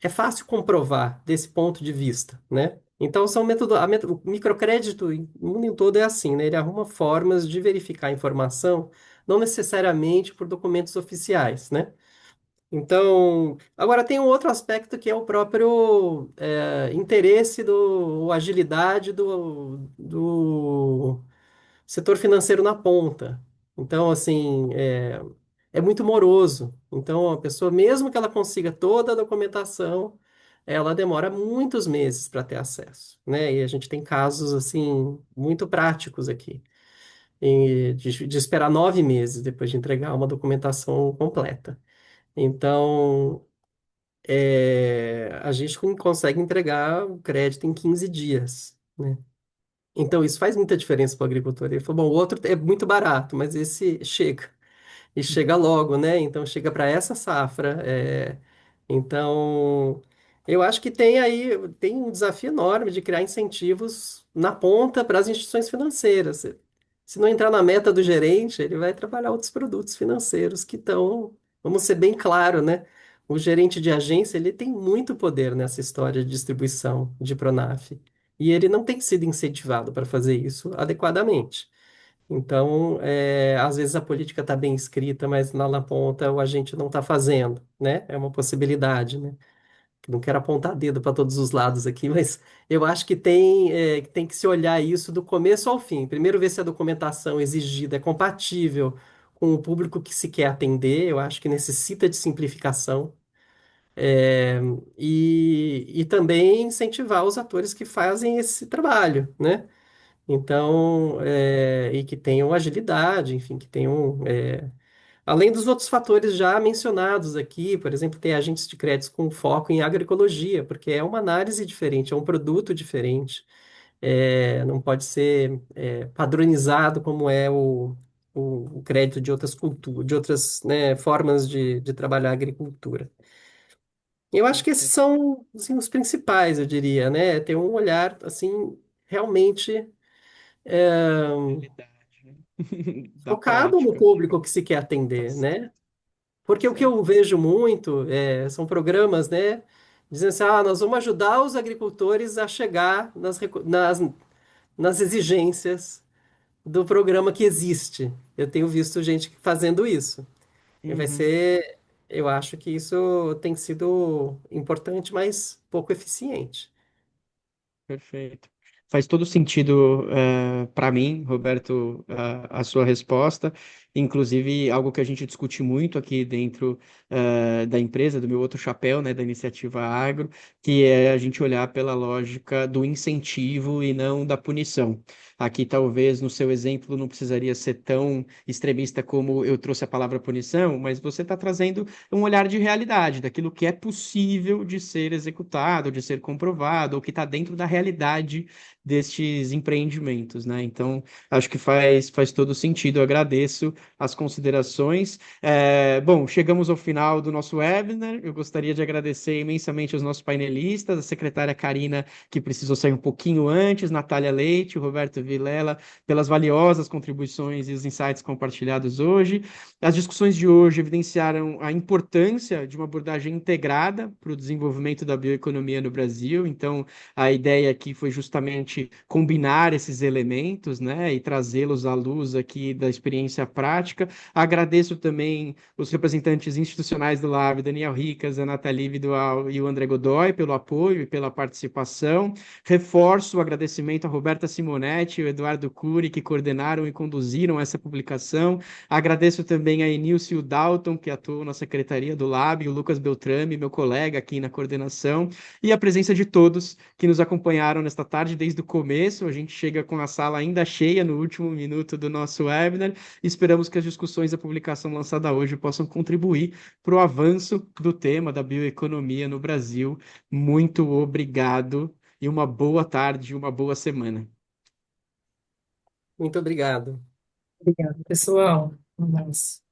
É fácil comprovar desse ponto de vista, né? Então, o microcrédito no mundo em todo é assim, né? Ele arruma formas de verificar a informação, não necessariamente por documentos oficiais, né? Então, agora tem um outro aspecto que é o próprio interesse ou agilidade do setor financeiro na ponta. Então, assim, é muito moroso. Então, a pessoa, mesmo que ela consiga toda a documentação, ela demora muitos meses para ter acesso, né? E a gente tem casos, assim, muito práticos aqui, de esperar 9 meses depois de entregar uma documentação completa. Então, a gente consegue entregar o crédito em 15 dias, né? Então, isso faz muita diferença para o agricultor. Ele falou, bom, o outro é muito barato, mas esse chega. E chega logo, né? Então, chega para essa safra. Então, eu acho que tem um desafio enorme de criar incentivos na ponta para as instituições financeiras. Se não entrar na meta do gerente, ele vai trabalhar outros produtos financeiros que estão, vamos ser bem claro, né? O gerente de agência, ele tem muito poder nessa história de distribuição de Pronaf. E ele não tem sido incentivado para fazer isso adequadamente. Então, às vezes a política está bem escrita, mas lá na ponta o agente não está fazendo, né? É uma possibilidade, né? Não quero apontar dedo para todos os lados aqui, mas eu acho que tem que se olhar isso do começo ao fim. Primeiro, ver se a documentação exigida é compatível com o público que se quer atender. Eu acho que necessita de simplificação. É, e também incentivar os atores que fazem esse trabalho, né? Então, e que tenham agilidade, enfim, que tenham, além dos outros fatores já mencionados aqui, por exemplo, ter agentes de créditos com foco em agroecologia, porque é uma análise diferente, é um produto diferente, não pode ser, padronizado como é o crédito de outras culturas, de outras, né, formas de trabalhar a agricultura. Eu acho que esses Perfeito. são, assim, os principais, eu diria, né? Ter um olhar, assim, realmente Realidade, né? Da focado no prática. público que se quer Tá atender, certo. né? Tá Porque o que eu certo. vejo muito são programas, né? Dizendo assim, nós vamos ajudar os agricultores a chegar nas exigências do programa que existe. Eu tenho visto gente fazendo isso. E Uhum. eu acho que isso tem sido importante, mas pouco eficiente. Perfeito. Faz todo sentido para mim, Roberto, a sua resposta. Inclusive, algo que a gente discute muito aqui dentro da empresa, do meu outro chapéu, né, da iniciativa Agro, que é a gente olhar pela lógica do incentivo e não da punição. Aqui, talvez, no seu exemplo, não precisaria ser tão extremista como eu trouxe a palavra punição, mas você está trazendo um olhar de realidade, daquilo que é possível de ser executado, de ser comprovado, ou que está dentro da realidade destes empreendimentos, né? Então, acho que faz todo sentido. Eu agradeço as considerações. Bom, chegamos ao final do nosso webinar. Eu gostaria de agradecer imensamente aos nossos painelistas, a secretária Karina, que precisou sair um pouquinho antes, Natália Leite, o Roberto Vilela, pelas valiosas contribuições e os insights compartilhados hoje. As discussões de hoje evidenciaram a importância de uma abordagem integrada para o desenvolvimento da bioeconomia no Brasil. Então, a ideia aqui foi justamente gente combinar esses elementos, né, e trazê-los à luz aqui da experiência prática. Agradeço também os representantes institucionais do Lab, Daniel Ricas, a Nathalie Vidual e o André Godoy, pelo apoio e pela participação. Reforço o agradecimento a Roberta Simonetti e o Eduardo Cury, que coordenaram e conduziram essa publicação. Agradeço também a Enilce e o Dalton, que atuam na secretaria do Lab, e o Lucas Beltrame, meu colega aqui na coordenação, e a presença de todos que nos acompanharam nesta tarde desde o começo. A gente chega com a sala ainda cheia no último minuto do nosso webinar. Esperamos que as discussões da publicação lançada hoje possam contribuir para o avanço do tema da bioeconomia no Brasil. Muito obrigado e uma boa tarde e uma boa semana. Muito obrigado. Obrigada, pessoal. Um abraço.